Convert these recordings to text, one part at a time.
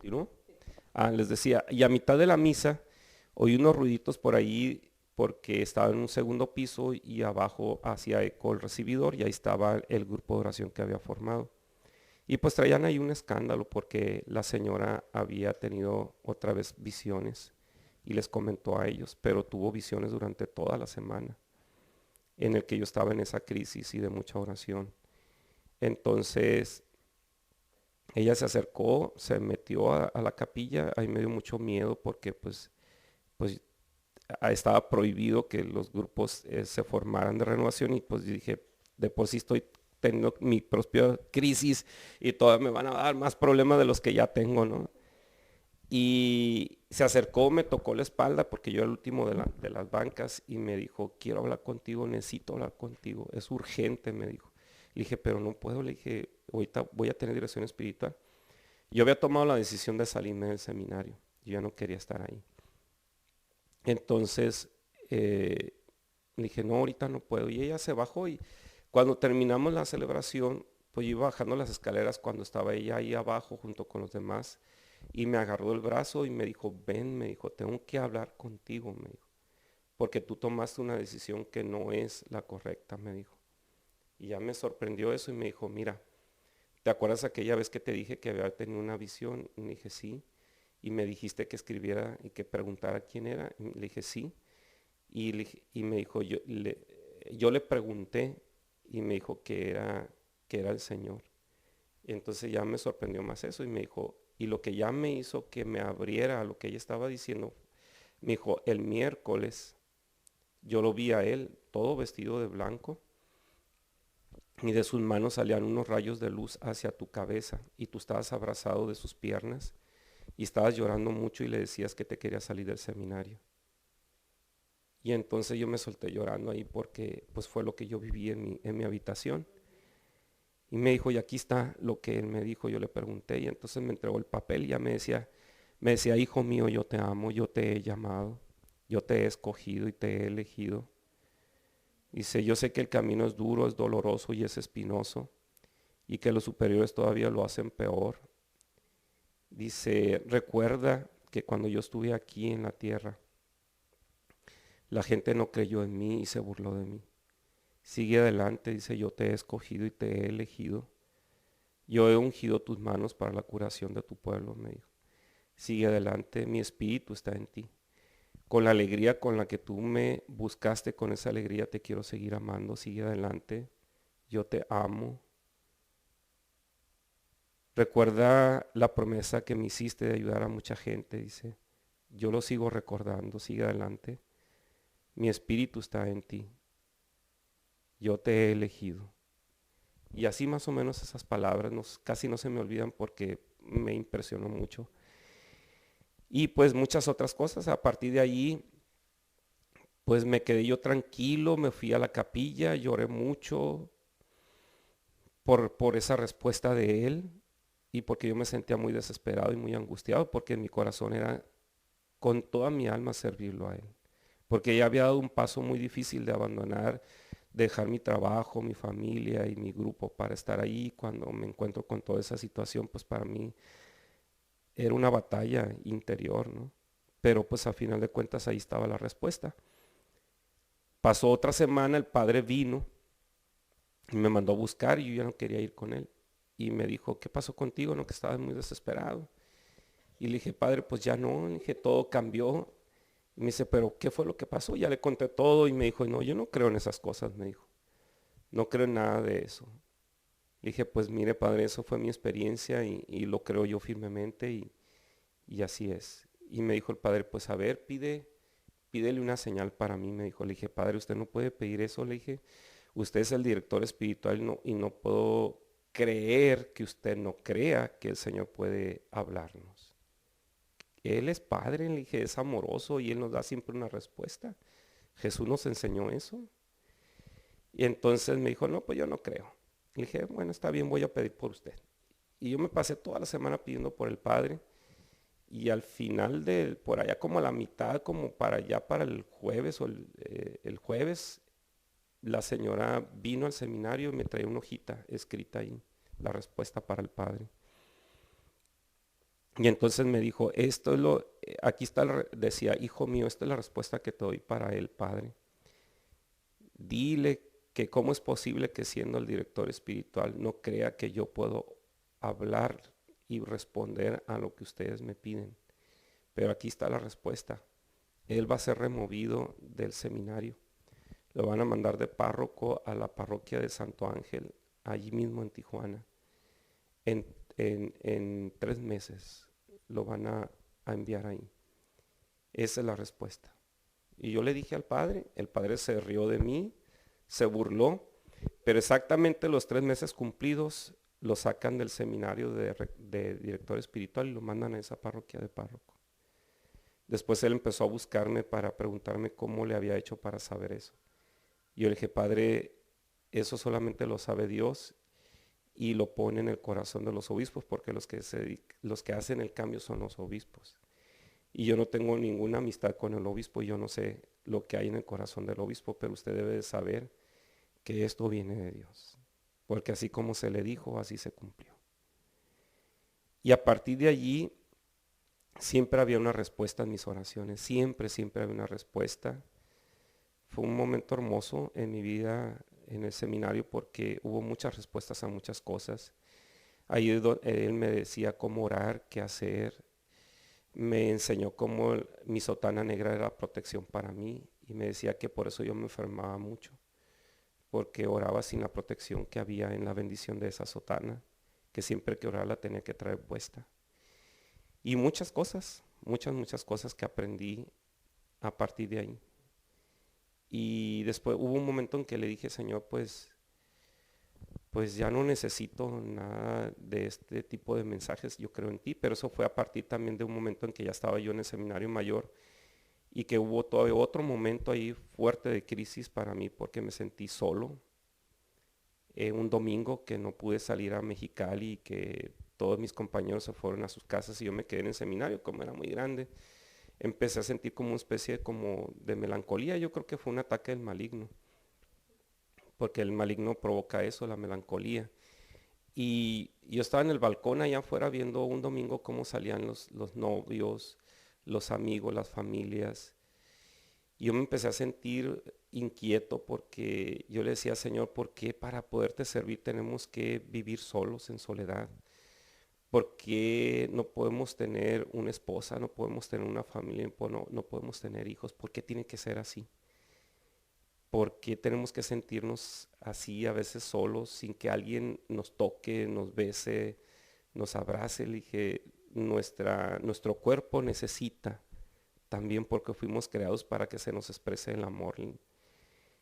¿no? Les decía, y a mitad de la misa oí unos ruiditos por ahí porque estaba en un segundo piso y abajo hacía eco el recibidor y ahí estaba el grupo de oración que había formado. Y pues traían ahí un escándalo porque la señora había tenido otra vez visiones y les comentó a ellos, pero tuvo visiones durante toda la semana en el que yo estaba en esa crisis y de mucha oración. Entonces ella se acercó, se metió a la capilla, ahí me dio mucho miedo porque pues estaba prohibido que los grupos se formaran de renovación y pues dije, de por sí estoy teniendo mi propia crisis y todavía me van a dar más problemas de los que ya tengo, ¿no? Y se acercó, me tocó la espalda porque yo era el último de las bancas y me dijo, quiero hablar contigo, necesito hablar contigo, es urgente, me dijo. Le dije, pero no puedo, le dije, ahorita voy a tener dirección espiritual. Yo había tomado la decisión de salirme del seminario, yo ya no quería estar ahí. Entonces le dije, no, ahorita no puedo. Y ella se bajó y cuando terminamos la celebración, pues yo iba bajando las escaleras cuando estaba ella ahí abajo junto con los demás y me agarró el brazo y me dijo, ven, me dijo, tengo que hablar contigo, me dijo, porque tú tomaste una decisión que no es la correcta, me dijo. Y ya me sorprendió eso y me dijo, mira, ¿te acuerdas aquella vez que te dije que había tenido una visión? Y le dije, sí. Y me dijiste que escribiera y que preguntara quién era. Y le dije, sí. Y me dijo, yo le pregunté y me dijo que era el Señor. Y entonces ya me sorprendió más eso y me dijo, y lo que ya me hizo que me abriera a lo que ella estaba diciendo, me dijo, el miércoles yo lo vi a él todo vestido de blanco y de sus manos salían unos rayos de luz hacia tu cabeza y tú estabas abrazado de sus piernas y estabas llorando mucho y le decías que te querías salir del seminario. Y entonces yo me solté llorando ahí porque pues fue lo que yo viví en mi habitación. Y me dijo, y aquí está lo que él me dijo, yo le pregunté y entonces me entregó el papel y ya me decía, hijo mío, yo te amo, yo te he llamado, yo te he escogido y te he elegido. Dice, yo sé que el camino es duro, es doloroso y es espinoso y que los superiores todavía lo hacen peor. Dice, recuerda que cuando yo estuve aquí en la tierra, la gente no creyó en mí y se burló de mí. Sigue adelante, dice, yo te he escogido y te he elegido. Yo he ungido tus manos para la curación de tu pueblo, me dijo. Sigue adelante, mi espíritu está en ti. Con la alegría con la que tú me buscaste, con esa alegría te quiero seguir amando. Sigue adelante, yo te amo. Recuerda la promesa que me hiciste de ayudar a mucha gente, dice. Yo lo sigo recordando, sigue adelante. Mi espíritu está en ti. Yo te he elegido. Y así más o menos esas palabras casi no se me olvidan porque me impresionó mucho. Y pues muchas otras cosas. A partir de ahí, pues me quedé yo tranquilo, me fui a la capilla, lloré mucho por esa respuesta de él y porque yo me sentía muy desesperado y muy angustiado porque en mi corazón era con toda mi alma servirlo a él. Porque ya había dado un paso muy difícil de abandonar, dejar mi trabajo, mi familia y mi grupo para estar ahí. Cuando me encuentro con toda esa situación, pues para mí era una batalla interior, ¿no? Pero pues a final de cuentas ahí estaba la respuesta. Pasó otra semana, el padre vino y me mandó a buscar y yo ya no quería ir con él. Y me dijo, ¿qué pasó contigo? No, que estabas muy desesperado. Y le dije, padre, pues ya no, le dije, todo cambió. Y me dice, pero ¿qué fue lo que pasó? Ya le conté todo y me dijo, no, yo no creo en esas cosas, me dijo. No creo en nada de eso. Le dije, pues mire, padre, eso fue mi experiencia y lo creo yo firmemente y así es. Y me dijo el padre, pues a ver, pídele una señal para mí, me dijo. Le dije, padre, usted no puede pedir eso, le dije. Usted es el director espiritual y no puedo creer que usted no crea que el Señor puede hablarnos. Él es padre, le dije, es amoroso y Él nos da siempre una respuesta. Jesús nos enseñó eso. Y entonces me dijo, no, pues yo no creo. Le dije, bueno, está bien, voy a pedir por usted. Y yo me pasé toda la semana pidiendo por el padre. Y al final por allá como a la mitad, como para allá para el jueves el jueves, la señora vino al seminario y me traía una hojita escrita ahí, la respuesta para el padre. Y entonces me dijo, esto es aquí está, decía, hijo mío, esta es la respuesta que te doy para él, padre. Dile que cómo es posible que siendo el director espiritual no crea que yo puedo hablar y responder a lo que ustedes me piden. Pero aquí está la respuesta. Él va a ser removido del seminario. Lo van a mandar de párroco a la parroquia de Santo Ángel, allí mismo en Tijuana. En, en 3 meses lo van a enviar ahí. Esa es la respuesta. Y yo le dije al padre, el padre se rió de mí, se burló, pero exactamente los 3 meses cumplidos lo sacan del seminario de director espiritual y lo mandan a esa parroquia de párroco. Después él empezó a buscarme para preguntarme cómo le había hecho para saber eso. Yo le dije, padre, eso solamente lo sabe Dios y lo pone en el corazón de los obispos, porque los que hacen el cambio son los obispos. Y yo no tengo ninguna amistad con el obispo, yo no sé lo que hay en el corazón del obispo, pero usted debe de saber que esto viene de Dios, porque así como se le dijo, así se cumplió. Y a partir de allí, siempre había una respuesta en mis oraciones, siempre, siempre había una respuesta. Fue un momento hermoso en mi vida en el seminario porque hubo muchas respuestas a muchas cosas. Ahí él me decía cómo orar, qué hacer. Me enseñó cómo mi sotana negra era protección para mí y me decía que por eso yo me enfermaba mucho, porque oraba sin la protección que había en la bendición de esa sotana, que siempre que oraba la tenía que traer puesta. Y muchas cosas, muchas cosas que aprendí a partir de ahí. Y después hubo un momento en que le dije, Señor, pues ya no necesito nada de este tipo de mensajes, yo creo en ti, pero eso fue a partir también de un momento en que ya estaba yo en el seminario mayor y que hubo todavía otro momento ahí fuerte de crisis para mí porque me sentí solo. Un domingo que no pude salir a Mexicali y que todos mis compañeros se fueron a sus casas y yo me quedé en el seminario, como era muy grande, empecé a sentir como una especie como de melancolía. Yo creo que fue un ataque del maligno, porque el maligno provoca eso, la melancolía. Y yo estaba en el balcón allá afuera viendo un domingo cómo salían los novios, los amigos, las familias. Y yo me empecé a sentir inquieto porque yo le decía, Señor, ¿por qué para poderte servir tenemos que vivir solos en soledad? ¿Por qué no podemos tener una esposa, no podemos tener una familia, no podemos tener hijos? ¿Por qué tiene que ser así? ¿Por qué tenemos que sentirnos así a veces solos sin que alguien nos toque, nos bese, nos abrace? Le dije, nuestro cuerpo necesita también porque fuimos creados para que se nos exprese el amor.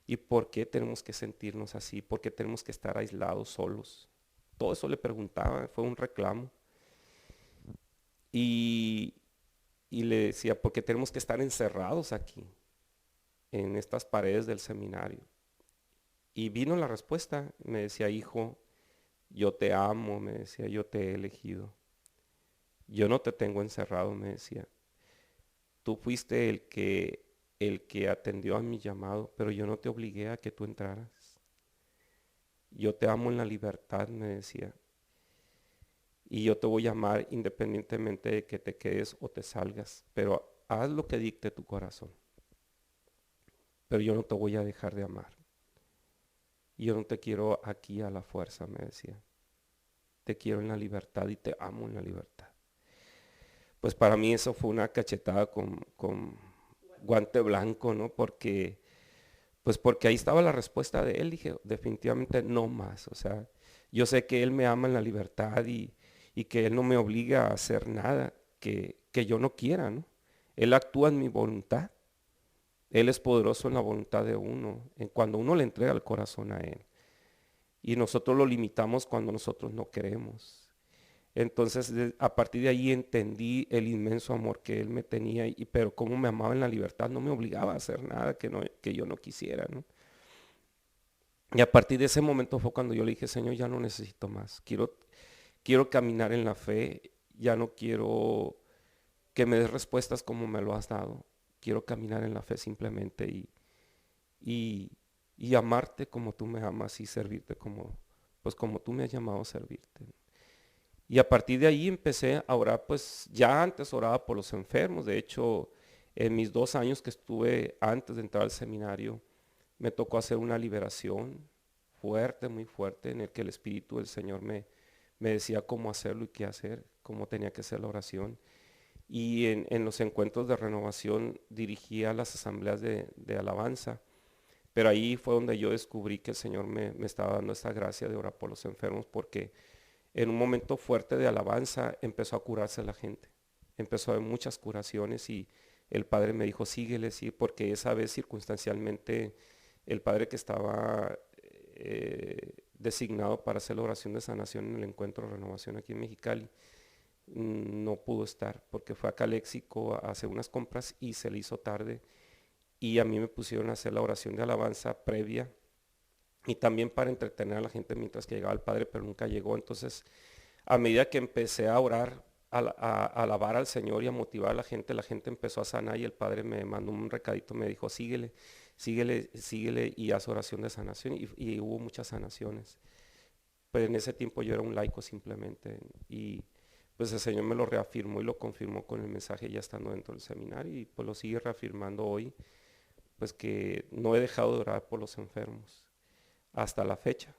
¿Y por qué tenemos que sentirnos así? ¿Por qué tenemos que estar aislados, solos? Todo eso le preguntaba, fue un reclamo. Y, y le decía, ¿por qué tenemos que estar encerrados aquí, en estas paredes del seminario? Y vino la respuesta, me decía, hijo, yo te amo, me decía, yo te he elegido. Yo no te tengo encerrado, me decía. Tú fuiste el que atendió a mi llamado, pero yo no te obligué a que tú entraras. Yo te amo en la libertad, me decía. Y yo te voy a amar independientemente de que te quedes o te salgas. Pero haz lo que dicte tu corazón. Pero yo no te voy a dejar de amar. Yo no te quiero aquí a la fuerza, me decía. Te quiero en la libertad y te amo en la libertad. Pues para mí eso fue una cachetada con guante blanco, ¿no? Porque ahí estaba la respuesta de él. Dije, definitivamente no más. O sea, yo sé que él me ama en la libertad y que él no me obliga a hacer nada que yo no quiera, ¿no? Él actúa en mi voluntad. Él es poderoso en la voluntad de uno, en cuando uno le entrega el corazón a él. Y nosotros lo limitamos cuando nosotros no queremos. Entonces, a partir de ahí entendí el inmenso amor que él me tenía, pero cómo me amaba en la libertad, no me obligaba a hacer nada que yo no quisiera, ¿no? Y a partir de ese momento fue cuando yo le dije, Señor, ya no necesito más. Quiero caminar en la fe, ya no quiero que me des respuestas como me lo has dado. Quiero caminar en la fe simplemente y, y amarte como tú me amas y servirte pues como tú me has llamado a servirte. Y a partir de ahí empecé a orar, pues ya antes oraba por los enfermos. De hecho, en mis 2 años que estuve antes de entrar al seminario, me tocó hacer una liberación fuerte, muy fuerte, en el que el Espíritu del Señor me decía cómo hacerlo y qué hacer, cómo tenía que ser la oración. Y en los encuentros de renovación dirigía las asambleas de alabanza. Pero ahí fue donde yo descubrí que el Señor me estaba dando esta gracia de orar por los enfermos, porque en un momento fuerte de alabanza empezó a curarse la gente. Empezó a haber muchas curaciones y el Padre me dijo, síguele, sí, porque esa vez circunstancialmente el Padre que estaba designado para hacer la oración de sanación en el encuentro de renovación aquí en Mexicali, no pudo estar porque fue a Caléxico a hacer unas compras y se le hizo tarde y a mí me pusieron a hacer la oración de alabanza previa y también para entretener a la gente mientras que llegaba el Padre, pero nunca llegó. Entonces, a medida que empecé a orar, a alabar al Señor y a motivar a la gente empezó a sanar y el Padre me mandó un recadito, me dijo, síguele, síguele, síguele y haz oración de sanación y hubo muchas sanaciones. Pero en ese tiempo yo era un laico simplemente y pues el Señor me lo reafirmó y lo confirmó con el mensaje ya estando dentro del seminario y pues lo sigue reafirmando hoy, pues que no he dejado de orar por los enfermos hasta la fecha,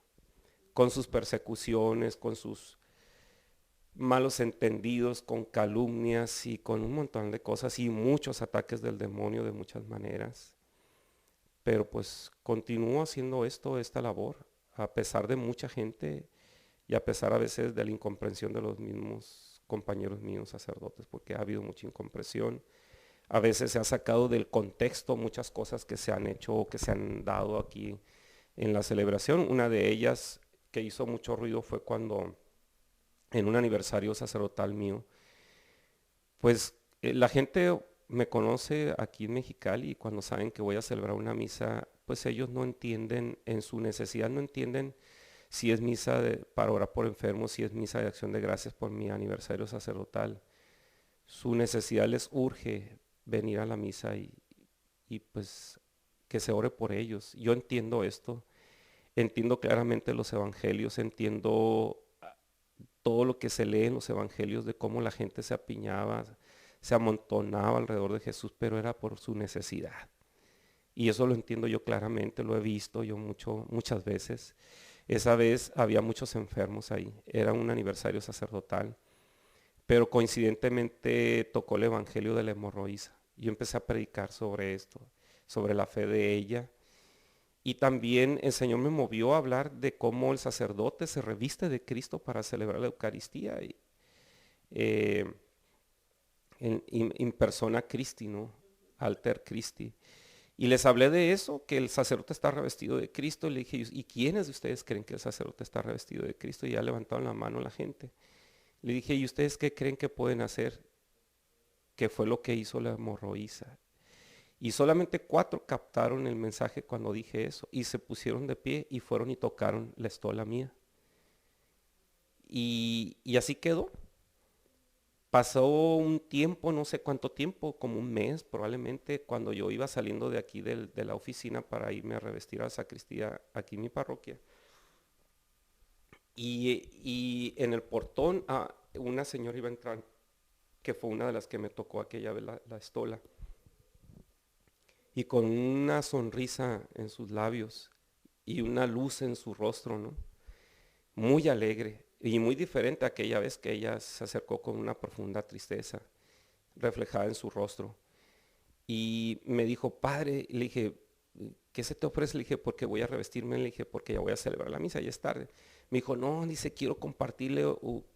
con sus persecuciones, con sus malos entendidos, con calumnias y con un montón de cosas y muchos ataques del demonio de muchas maneras. Pero pues continúo haciendo esta labor, a pesar de mucha gente y a pesar a veces de la incomprensión de los mismos compañeros míos sacerdotes, porque ha habido mucha incomprensión. A veces se ha sacado del contexto muchas cosas que se han hecho o que se han dado aquí en la celebración. Una de ellas que hizo mucho ruido fue cuando en un aniversario sacerdotal mío, pues la gente me conoce aquí en Mexicali y cuando saben que voy a celebrar una misa, pues ellos no entienden, en su necesidad no entienden si es misa para orar por enfermos, si es misa de acción de gracias por mi aniversario sacerdotal. Su necesidad les urge venir a la misa y pues que se ore por ellos. Yo entiendo esto, entiendo claramente los evangelios, entiendo todo lo que se lee en los evangelios de cómo la gente se apiñaba, se amontonaba alrededor de Jesús, pero era por su necesidad. Y eso lo entiendo yo claramente, lo he visto yo muchas veces. Esa vez había muchos enfermos ahí, era un aniversario sacerdotal, pero coincidentemente tocó el evangelio de la hemorroísa. Yo empecé a predicar sobre esto, sobre la fe de ella. Y también el Señor me movió a hablar de cómo el sacerdote se reviste de Cristo para celebrar la Eucaristía. Eh, in persona Christi, ¿no? Alter Christi. Y les hablé de eso, que el sacerdote está revestido de Cristo. Y le dije, ¿y quiénes de ustedes creen que el sacerdote está revestido de Cristo? Y ya levantaron la mano la gente. Le dije, ¿y ustedes qué creen que pueden hacer? Que fue lo que hizo la hemorroísa. Y solamente 4 captaron el mensaje cuando dije eso. Y se pusieron de pie y fueron y tocaron la estola mía. Y así quedó. Pasó un tiempo, no sé cuánto tiempo, como un mes probablemente, cuando yo iba saliendo de aquí de la oficina para irme a revestir a la sacristía aquí en mi parroquia. Y en el portón una señora iba a entrar, que fue una de las que me tocó aquella vez la estola, y con una sonrisa en sus labios y una luz en su rostro, ¿no? Muy alegre y muy diferente a aquella vez que ella se acercó con una profunda tristeza reflejada en su rostro. Y me dijo, padre, le dije, ¿qué se te ofrece? Le dije, porque voy a revestirme, le dije, porque ya voy a celebrar la misa, ya es tarde. Me dijo, no, dice, quiero compartirle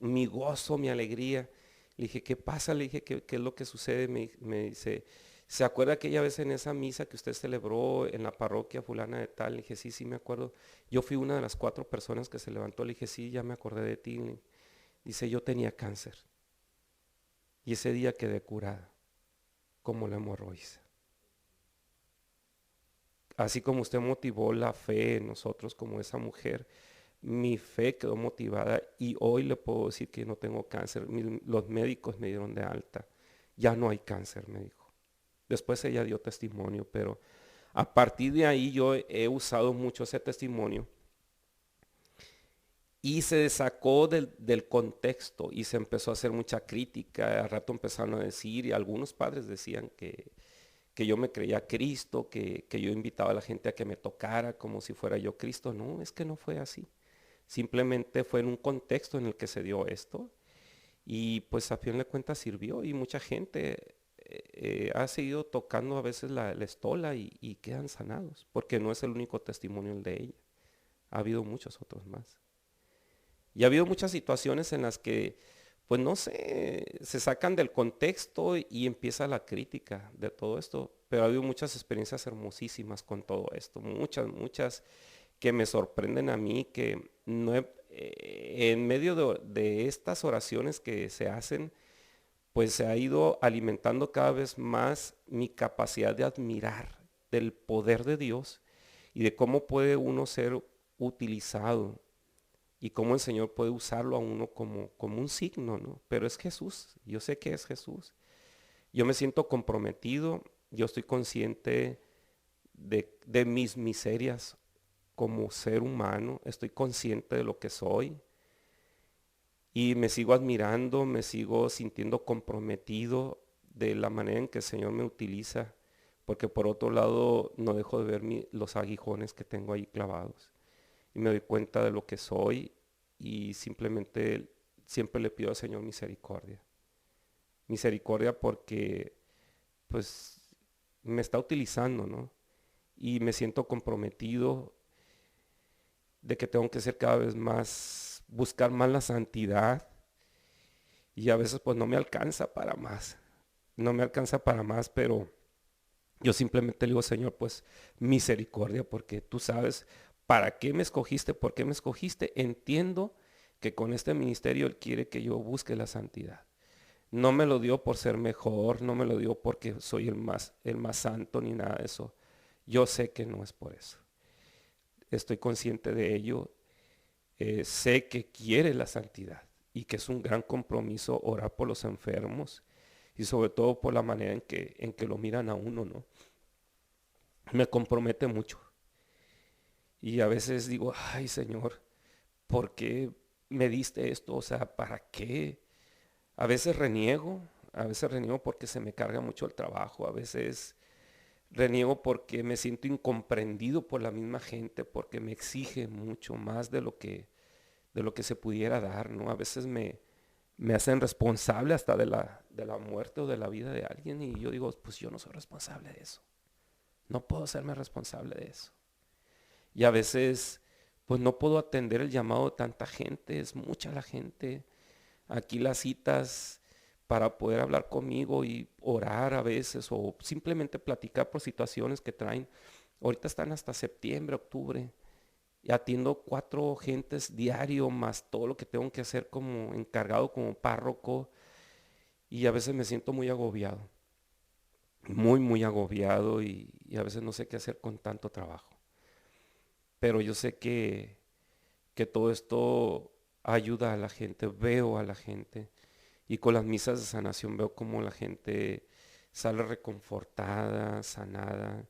mi gozo, mi alegría. Le dije, ¿qué pasa? Le dije, ¿qué es lo que sucede? Me dice, ¿se acuerda aquella vez en esa misa que usted celebró en la parroquia fulana de tal? Le dije, sí, sí me acuerdo. Yo fui una de las 4 personas que se levantó. Le dije, sí, ya me acordé de ti. Dice, yo tenía cáncer. Y ese día quedé curada, como la hemorroísa. Así como usted motivó la fe en nosotros como esa mujer, mi fe quedó motivada y hoy le puedo decir que no tengo cáncer. Los médicos me dieron de alta. Ya no hay cáncer, me dijo. Después ella dio testimonio, pero a partir de ahí yo he usado mucho ese testimonio y se sacó del contexto y se empezó a hacer mucha crítica. Al rato empezaron a decir, y algunos padres decían que yo me creía Cristo, que yo invitaba a la gente a que me tocara como si fuera yo Cristo. No, es que no fue así. Simplemente fue en un contexto en el que se dio esto y pues a fin de cuentas sirvió y mucha gente ha seguido tocando a veces la estola y quedan sanados, porque no es el único testimonio el de ella. Ha habido muchos otros más. Y ha habido muchas situaciones en las que, pues no sé, se sacan del contexto y empieza la crítica de todo esto. Pero ha habido muchas experiencias hermosísimas con todo esto. Muchas, muchas que me sorprenden a mí, que no en medio de estas oraciones que se hacen, pues se ha ido alimentando cada vez más mi capacidad de admirar del poder de Dios y de cómo puede uno ser utilizado y cómo el Señor puede usarlo a uno como un signo, ¿no? Pero es Jesús, yo sé que es Jesús. Yo me siento comprometido, yo estoy consciente de mis miserias como ser humano, estoy consciente de lo que soy y me sigo admirando, me sigo sintiendo comprometido de la manera en que el Señor me utiliza, porque por otro lado no dejo de ver los aguijones que tengo ahí clavados y me doy cuenta de lo que soy y simplemente siempre le pido al Señor misericordia. Misericordia porque pues me está utilizando, ¿no? Y me siento comprometido de que tengo que ser cada vez más, buscar más la santidad y a veces pues no me alcanza para más, no me alcanza para más, pero yo simplemente le digo, Señor, pues misericordia, porque tú sabes para qué me escogiste, por qué me escogiste. Entiendo que con este ministerio Él quiere que yo busque la santidad. No me lo dio por ser mejor, no me lo dio porque soy el más santo ni nada de eso. Yo sé que no es por eso. Estoy consciente de ello. Sé que quiere la santidad y que es un gran compromiso orar por los enfermos y sobre todo por la manera en que lo miran a uno, ¿no? Me compromete mucho. Y a veces digo, ay Señor, ¿por qué me diste esto? O sea, ¿para qué? A veces reniego porque se me carga mucho el trabajo, a veces reniego porque me siento incomprendido por la misma gente, porque me exige mucho más de lo que se pudiera dar, ¿no? A veces me hacen responsable hasta de la muerte o de la vida de alguien y yo digo, pues yo no soy responsable de eso. No puedo hacerme responsable de eso. Y a veces, pues no puedo atender el llamado de tanta gente, es mucha la gente. Aquí las citas para poder hablar conmigo y orar a veces o simplemente platicar por situaciones que traen. Ahorita están hasta septiembre, octubre. Y atiendo 4 gentes diario más todo lo que tengo que hacer como encargado, como párroco. Y a veces me siento muy agobiado, muy, muy agobiado y a veces no sé qué hacer con tanto trabajo. Pero yo sé que todo esto ayuda a la gente, veo a la gente y con las misas de sanación veo como la gente sale reconfortada, sanada,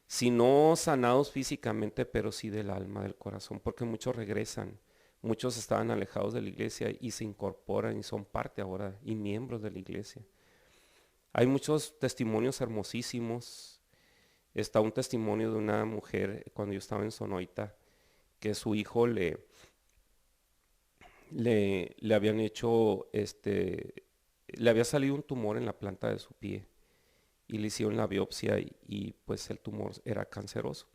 si no sanados físicamente, pero sí del alma, del corazón, porque muchos regresan, muchos estaban alejados de la iglesia y se incorporan y son parte ahora y miembros de la iglesia. Hay muchos testimonios hermosísimos. Está un testimonio de una mujer cuando yo estaba en Sonoita, que su hijo le habían hecho, le había salido un tumor en la planta de su pie y le hicieron la biopsia y pues el tumor era canceroso.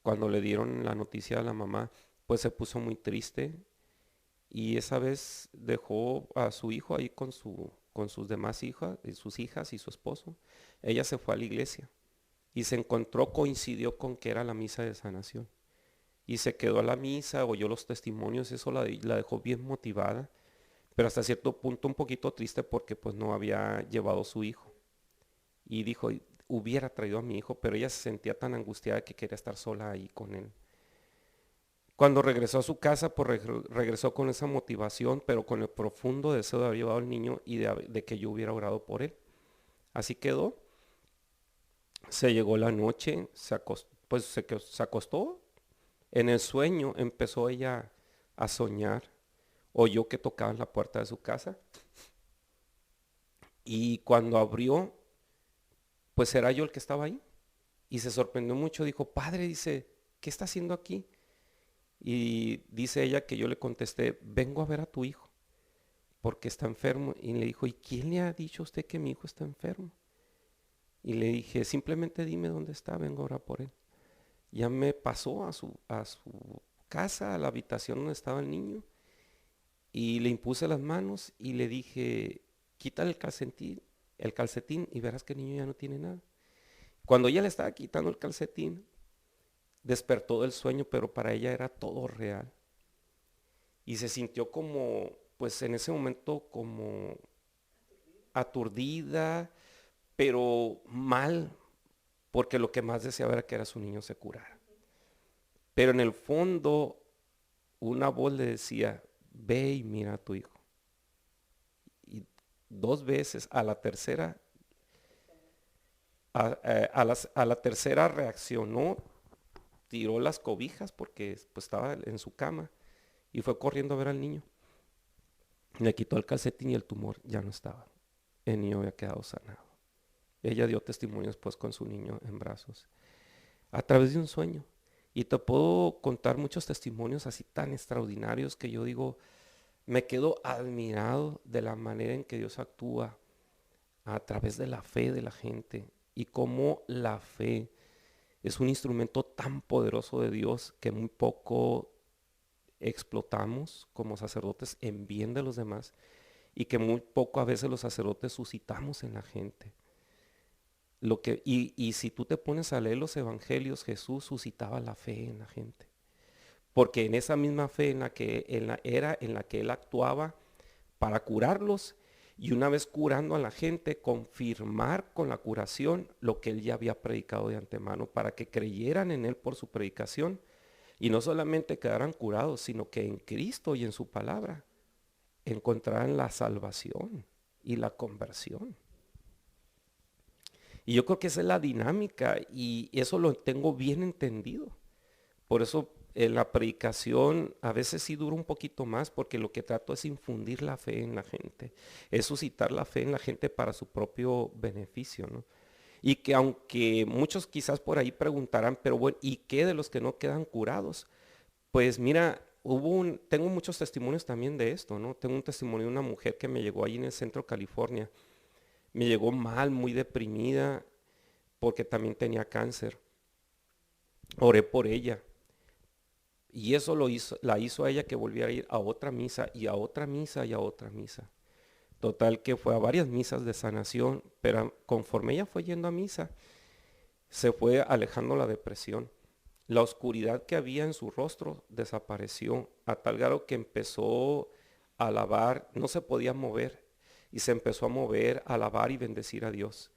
Cuando le dieron la noticia a la mamá, pues se puso muy triste y esa vez dejó a su hijo ahí con sus demás hijas, y sus hijas y su esposo. Ella se fue a la iglesia y se encontró, coincidió con que era la misa de sanación. Y se quedó a la misa, oyó los testimonios, eso la dejó bien motivada, pero hasta cierto punto un poquito triste porque pues no había llevado a su hijo. Y dijo, hubiera traído a mi hijo, pero ella se sentía tan angustiada que quería estar sola ahí con él. Cuando regresó a su casa, pues regresó con esa motivación, pero con el profundo deseo de haber llevado al niño y de que yo hubiera orado por él. Así quedó. Se llegó la noche, se acostó, pues se acostó. En el sueño empezó ella a soñar, oyó que tocaban la puerta de su casa y cuando abrió, pues era yo el que estaba ahí. Y se sorprendió mucho, dijo, padre, dice, ¿qué está haciendo aquí? Y dice ella que yo le contesté, vengo a ver a tu hijo, porque está enfermo. Y le dijo, ¿y quién le ha dicho a usted que mi hijo está enfermo? Y le dije, simplemente dime dónde está, vengo a orar por él. Ya me pasó a su casa, a la habitación donde estaba el niño, y le impuse las manos y le dije, quítale el calcetín y verás que el niño ya no tiene nada. Cuando ella le estaba quitando el calcetín, despertó del sueño, pero para ella era todo real. Y se sintió como, pues en ese momento como aturdida, pero mal, porque lo que más deseaba era que era su niño se curara. Pero en el fondo, una voz le decía, ve y mira a tu hijo. Y 2 veces, a la tercera, a la tercera reaccionó, tiró las cobijas porque pues, estaba en su cama y fue corriendo a ver al niño. Le quitó el calcetín y el tumor ya no estaba. El niño había quedado sanado. Ella dio testimonio después con su niño en brazos, a través de un sueño. Y te puedo contar muchos testimonios así tan extraordinarios que yo digo, me quedo admirado de la manera en que Dios actúa a través de la fe de la gente y cómo la fe es un instrumento tan poderoso de Dios que muy poco explotamos como sacerdotes en bien de los demás y que muy poco a veces los sacerdotes suscitamos en la gente. Y si tú te pones a leer los evangelios, Jesús suscitaba la fe en la gente. Porque en esa misma fe era en la que él actuaba para curarlos y una vez curando a la gente, confirmar con la curación lo que él ya había predicado de antemano, para que creyeran en él por su predicación y no solamente quedaran curados, sino que en Cristo y en su palabra encontraran la salvación y la conversión. Y yo creo que esa es la dinámica y eso lo tengo bien entendido. Por eso en la predicación a veces sí dura un poquito más porque lo que trato es infundir la fe en la gente, es suscitar la fe en la gente para su propio beneficio, ¿no? Y que aunque muchos quizás por ahí preguntarán, pero bueno, ¿y qué de los que no quedan curados? Pues mira, tengo muchos testimonios también de esto, ¿no? Tengo un testimonio de una mujer que me llegó ahí en el centro de California. Me llegó mal, muy deprimida, porque también tenía cáncer. Oré por ella. Y eso la hizo a ella que volviera a ir a otra misa y a otra misa y a otra misa. Total que fue a varias misas de sanación, pero conforme ella fue yendo a misa, se fue alejando la depresión. La oscuridad que había en su rostro desapareció a tal grado que empezó a alabar, no se podía mover y se empezó a mover, a alabar y bendecir a Dios.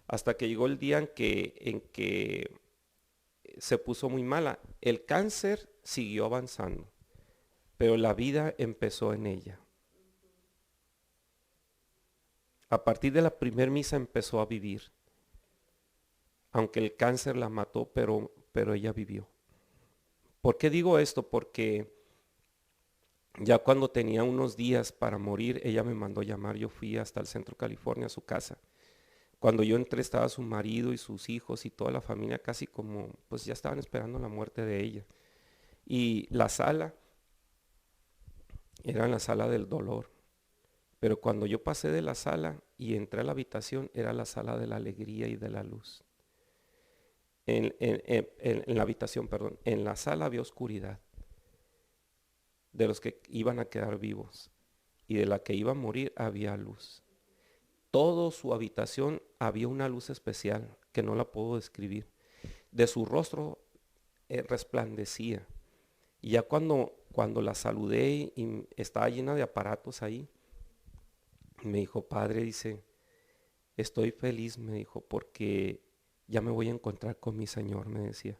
Hasta que llegó el día en que se puso muy mala. El cáncer siguió avanzando, pero la vida empezó en ella. A partir de la primer misa empezó a vivir, aunque el cáncer la mató, pero ella vivió. ¿Por qué digo esto? Porque ya cuando tenía unos días para morir, ella me mandó llamar. Yo fui hasta el centro de California, a su casa. Cuando yo entré estaba su marido y sus hijos y toda la familia casi como, pues ya estaban esperando la muerte de ella. Y la sala era la sala del dolor. Pero cuando yo pasé de la sala y entré a la habitación, era la sala de la alegría y de la luz. En la habitación, perdón, en la sala había oscuridad de los que iban a quedar vivos y de la que iba a morir había luz. Toda su habitación había una luz especial que no la puedo describir. De su rostro resplandecía. Y ya cuando la saludé y estaba llena de aparatos ahí, me dijo, padre, dice, estoy feliz, me dijo, porque ya me voy a encontrar con mi Señor, me decía.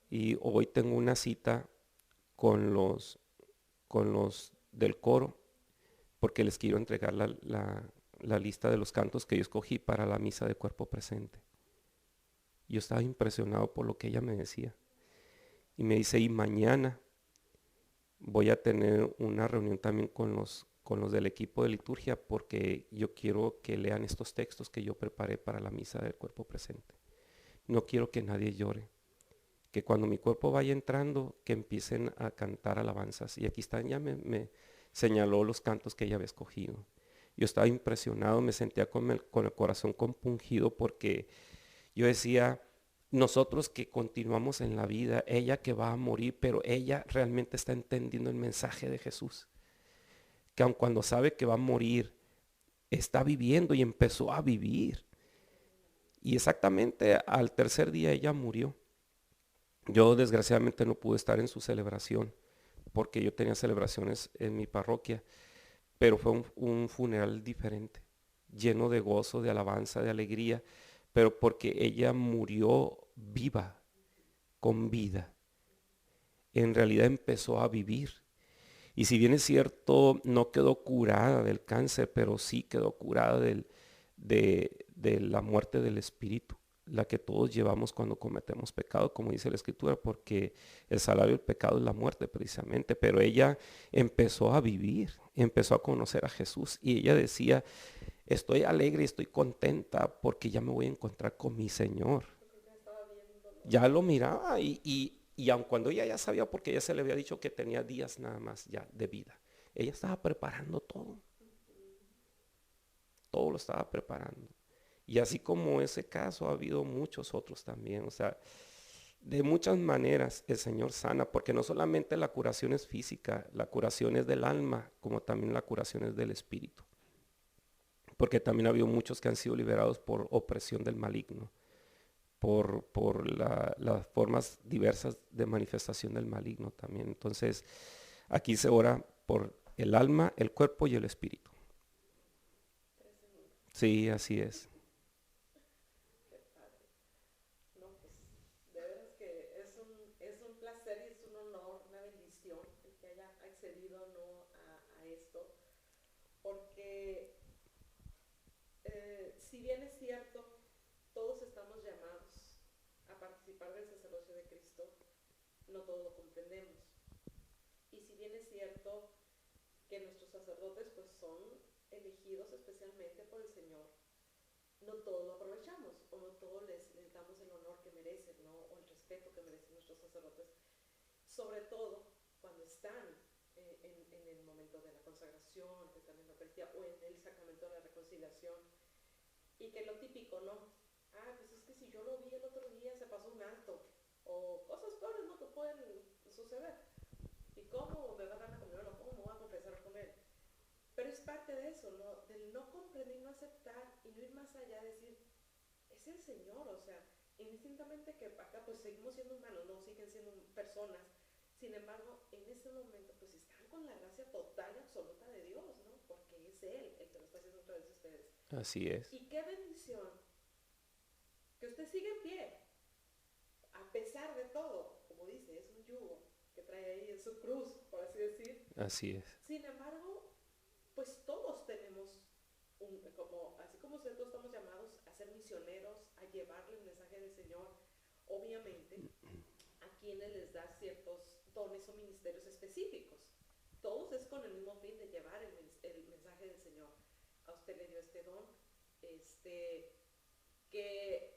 Y hoy tengo una cita con los del coro, porque les quiero entregar la lista de los cantos que yo escogí para la misa de cuerpo presente. Yo estaba impresionado por lo que ella me decía. Y me dice, y mañana voy a tener una reunión también con los del equipo de liturgia porque yo quiero que lean estos textos que yo preparé para la misa del cuerpo presente. No quiero que nadie llore, que cuando mi cuerpo vaya entrando, que empiecen a cantar alabanzas. Y aquí están, ya me señaló los cantos que ella había escogido. Yo estaba impresionado, me sentía con el corazón compungido porque yo decía, nosotros que continuamos en la vida, ella que va a morir, pero ella realmente está entendiendo el mensaje de Jesús. Que aun cuando sabe que va a morir, está viviendo y empezó a vivir. Y exactamente al tercer día ella murió. Yo desgraciadamente no pude estar en su celebración porque yo tenía celebraciones en mi parroquia, pero fue un funeral diferente, lleno de gozo, de alabanza, de alegría, pero porque ella murió viva, con vida. En realidad empezó a vivir. Y si bien es cierto, no quedó curada del cáncer, pero sí quedó curada de la muerte del espíritu, la que todos llevamos cuando cometemos pecado, como dice la Escritura, porque el salario del pecado es la muerte precisamente. Pero ella empezó a vivir, empezó a conocer a Jesús y ella decía, estoy alegre y estoy contenta porque ya me voy a encontrar con mi Señor. Ya lo miraba y aun cuando ella ya sabía, porque ella se le había dicho que tenía días nada más ya de vida, ella estaba preparando todo lo estaba preparando. Y así como ese caso ha habido muchos otros también, o sea, de muchas maneras el Señor sana, porque no solamente la curación es física, la curación es del alma, como también la curación es del espíritu, porque también ha habido muchos que han sido liberados por opresión del maligno, por las formas diversas de manifestación del maligno también. Entonces, aquí se ora por el alma, el cuerpo y el espíritu. Sí, así es. No, pues de veras que es un placer y es un honor, una bendición el que haya accedido no a esto, porque si bien es cierto, todos estamos llamados a participar del sacerdocio de Cristo, no todo lo comprendemos. Y si bien es cierto que nuestros sacerdotes pues son elegidos especialmente por el Señor, no todo lo aprovechamos o no todo les damos el honor que merecen, ¿no? O el respeto que merecen nuestros sacerdotes, sobre todo cuando están en el momento de la consagración, que están en la Eucaristía o en el sacramento de la reconciliación, y que lo típico, ¿no? Ah, pues es que si yo lo vi el otro día se pasó un alto, o cosas peores, ¿no? Que pueden suceder. ¿Y cómo me va a dar la comunión o cómo me voy a confesar con él? Pero es parte de eso, ¿no? Del no comprender y no aceptar y no ir más allá, de decir, es el Señor, o sea, indistintamente que acá pues seguimos siendo humanos, no siguen siendo personas, sin embargo, en ese momento pues están con la gracia total y absoluta de Dios, ¿no? Porque es Él el que lo está haciendo a través de ustedes. Así es. Y qué bendición que usted sigue en pie, a pesar de todo, como dice, es un yugo que trae ahí en su cruz, por así decir. Así es. Sin embargo, pues todos tenemos así como nosotros estamos llamados a ser misioneros, a llevarle el mensaje del Señor, obviamente a quienes les da ciertos dones o ministerios específicos. Todos es con el mismo fin de llevar el mensaje del Señor. A usted le dio este don, que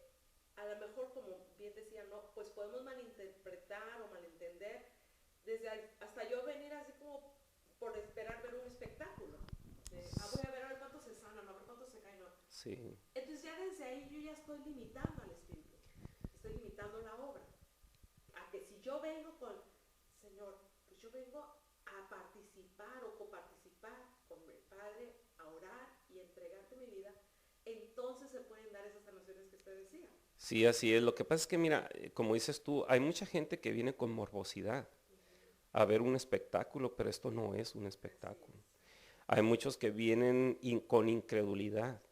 a lo mejor, como bien decía, no, pues podemos malinterpretar o malentender, hasta yo venir así como por esperar ver un espectáculo. Voy a ver cuánto se sana, no, a ver cuánto se cae, no. Sí. Entonces ya desde ahí yo ya estoy limitando al espíritu, estoy limitando la obra. A que si yo vengo con, Señor, pues yo vengo a participar o coparticipar con el Padre, a orar y entregarte mi vida, entonces se pueden dar esas sanaciones que usted decía. Sí, así es. Lo que pasa es que, mira, como dices tú, hay mucha gente que viene con morbosidad a ver un espectáculo, pero esto no es un espectáculo. Hay muchos que vienen con incredulidad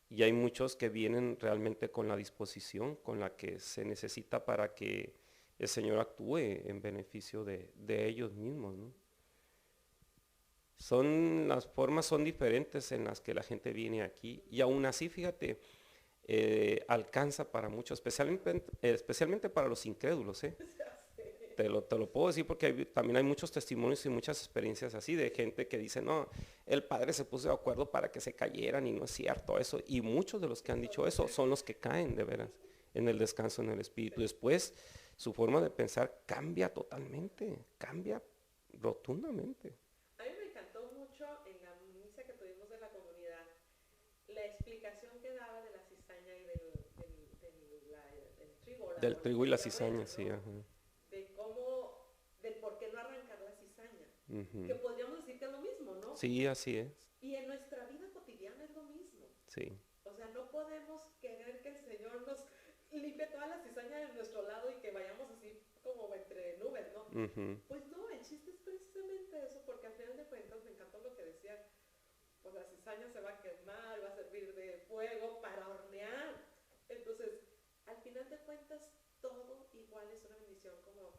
y hay muchos que vienen realmente con la disposición con la que se necesita para que el Señor actúe en beneficio de ellos mismos, ¿no? Las formas son diferentes en las que la gente viene aquí y aún así, fíjate, alcanza para muchos, especialmente para los incrédulos, ¿eh? te lo puedo decir porque también hay muchos testimonios y muchas experiencias así de gente que dice, no, el padre se puso de acuerdo para que se cayeran y no es cierto eso. Y muchos de los que han dicho eso son los que caen de veras en el descanso en el espíritu. Después su forma de pensar cambia totalmente, cambia rotundamente. A mí me encantó mucho en la misa que tuvimos de la comunidad la explicación que daba de la cizaña y del trigo, Del trigo y la la cizaña, recha, sí, ¿no? ajá. De cómo, del por qué no arrancar la cizaña. Que Ujú. podríamos decir que es lo mismo, ¿no? Sí, así es, Y en nuestra vida cotidiana es lo mismo. sí. O sea, no podemos querer que el Señor nos limpie toda la cizaña de nuestro lado y que vayamos así como entre nubes, ¿no? Ujú. Pues no, el chiste es precisamente eso, porque al final de cuentas me encantó lo que decía, pues la cizaña se va a quemar, va a servir de fuego para hornear. Entonces, al final de cuentas, todo igual es una bendición, como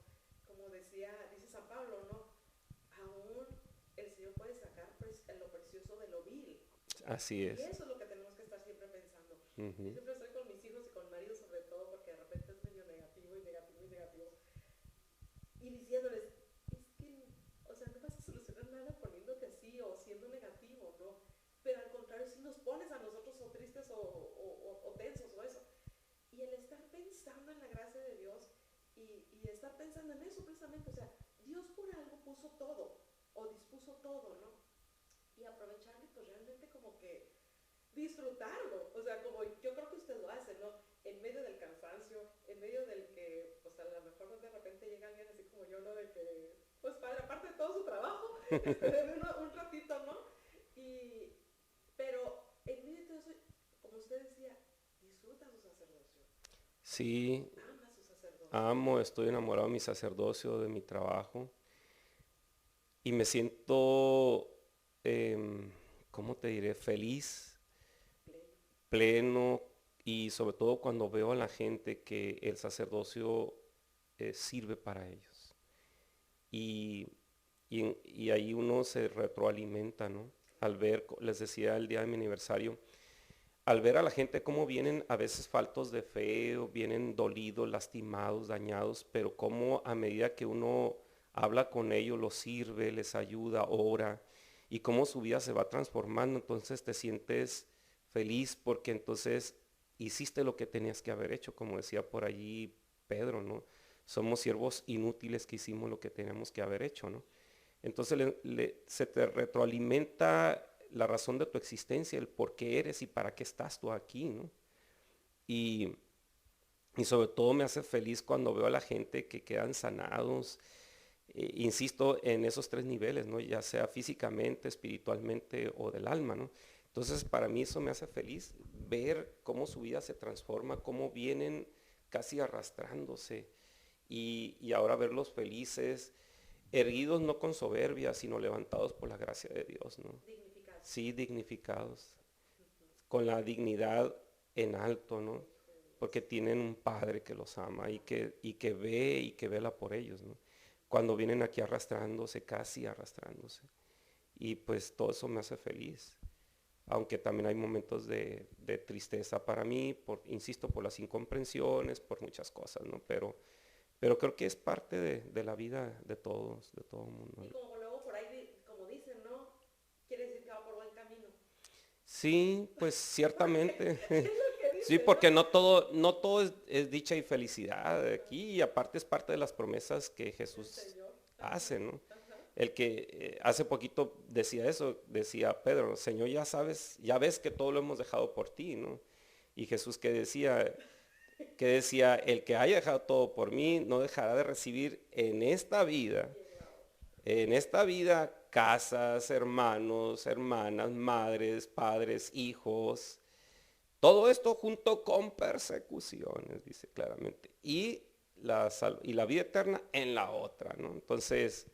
dice San Pablo, ¿no? Aún el Señor puede sacar lo precioso de lo vil. Así Y es. eso es lo que tenemos que estar siempre pensando. Ujú. Yo siempre estoy con mis hijos y con mi marido sobre todo, porque de repente es medio negativo y negativo y negativo. Y diciéndoles, es que, o sea, no vas a solucionar nada poniéndote así o siendo negativo, ¿no? Pero al contrario, si nos pones a nosotros o tristes o tensos o eso. Y el estar pensando en la gracia de Dios y estar pensando en eso precisamente, o sea, Dios por algo puso todo o dispuso todo, ¿no? Y aprovecharlo y pues realmente como que disfrutarlo, o sea, como yo creo que usted lo hace, ¿no? En medio del cansancio, en medio del que, pues a lo mejor de repente llega alguien así como yo, ¿no? De que, pues padre, aparte de todo su trabajo, un ratito, ¿no? Y, pero en medio de todo eso, como usted decía, disfruta su sacerdocio, Sí, ama su sacerdocio. amo, estoy enamorado de mi sacerdocio, de mi trabajo y me siento, ¿cómo te diré? Feliz, Pleno. pleno y sobre todo cuando veo a la gente que el sacerdocio sirve para ellos. Y, y ahí uno se retroalimenta, ¿no? Al ver, les decía el día de mi aniversario, al ver a la gente cómo vienen a veces faltos de fe, o vienen dolidos, lastimados, dañados, pero cómo a medida que uno habla con ellos, los sirve, les ayuda, ora, y cómo su vida se va transformando, entonces te sientes feliz porque entonces hiciste lo que tenías que haber hecho, como decía por allí Pedro, ¿no? Somos siervos inútiles que hicimos lo que teníamos que haber hecho, ¿no? Entonces se te retroalimenta la razón de tu existencia, el por qué eres y para qué estás tú aquí, ¿no? Y, y sobre todo me hace feliz cuando veo a la gente que quedan sanados, insisto, en esos tres niveles, ¿no? Ya sea físicamente, espiritualmente o del alma, ¿no? Entonces para mí eso me hace feliz, ver cómo su vida se transforma, cómo vienen casi arrastrándose y ahora verlos felices, erguidos no con soberbia, sino levantados por la gracia de Dios, ¿no? Dignificado. Sí, dignificados, con la dignidad en alto, ¿no? Porque tienen un Padre que los ama y que ve y que vela por ellos, ¿no? Cuando vienen aquí arrastrándose, casi arrastrándose. Y pues todo eso me hace feliz. Aunque también hay momentos de tristeza para mí, insisto, por las incomprensiones, por muchas cosas, ¿no? Pero creo que es parte de la vida de todos, de todo el mundo, Y ¿no? como luego por ahí, como dicen, ¿no? Quiere decir que va por buen camino. Sí, pues Porque ciertamente. es lo que Sí, dicen, ¿no? porque no todo es dicha y felicidad aquí, y aparte es parte de las promesas que El Jesús Señor. hace, ¿no? Ajá. El que hace poquito decía eso, decía Pedro, Señor, ya sabes, ya ves que todo lo hemos dejado por ti, ¿no? Y Jesús que decía, el que haya dejado todo por mí, no dejará de recibir en esta vida, casas, hermanos, hermanas, madres, padres, hijos, todo esto junto con persecuciones, dice claramente. Y la vida eterna en la otra, ¿no? Entonces,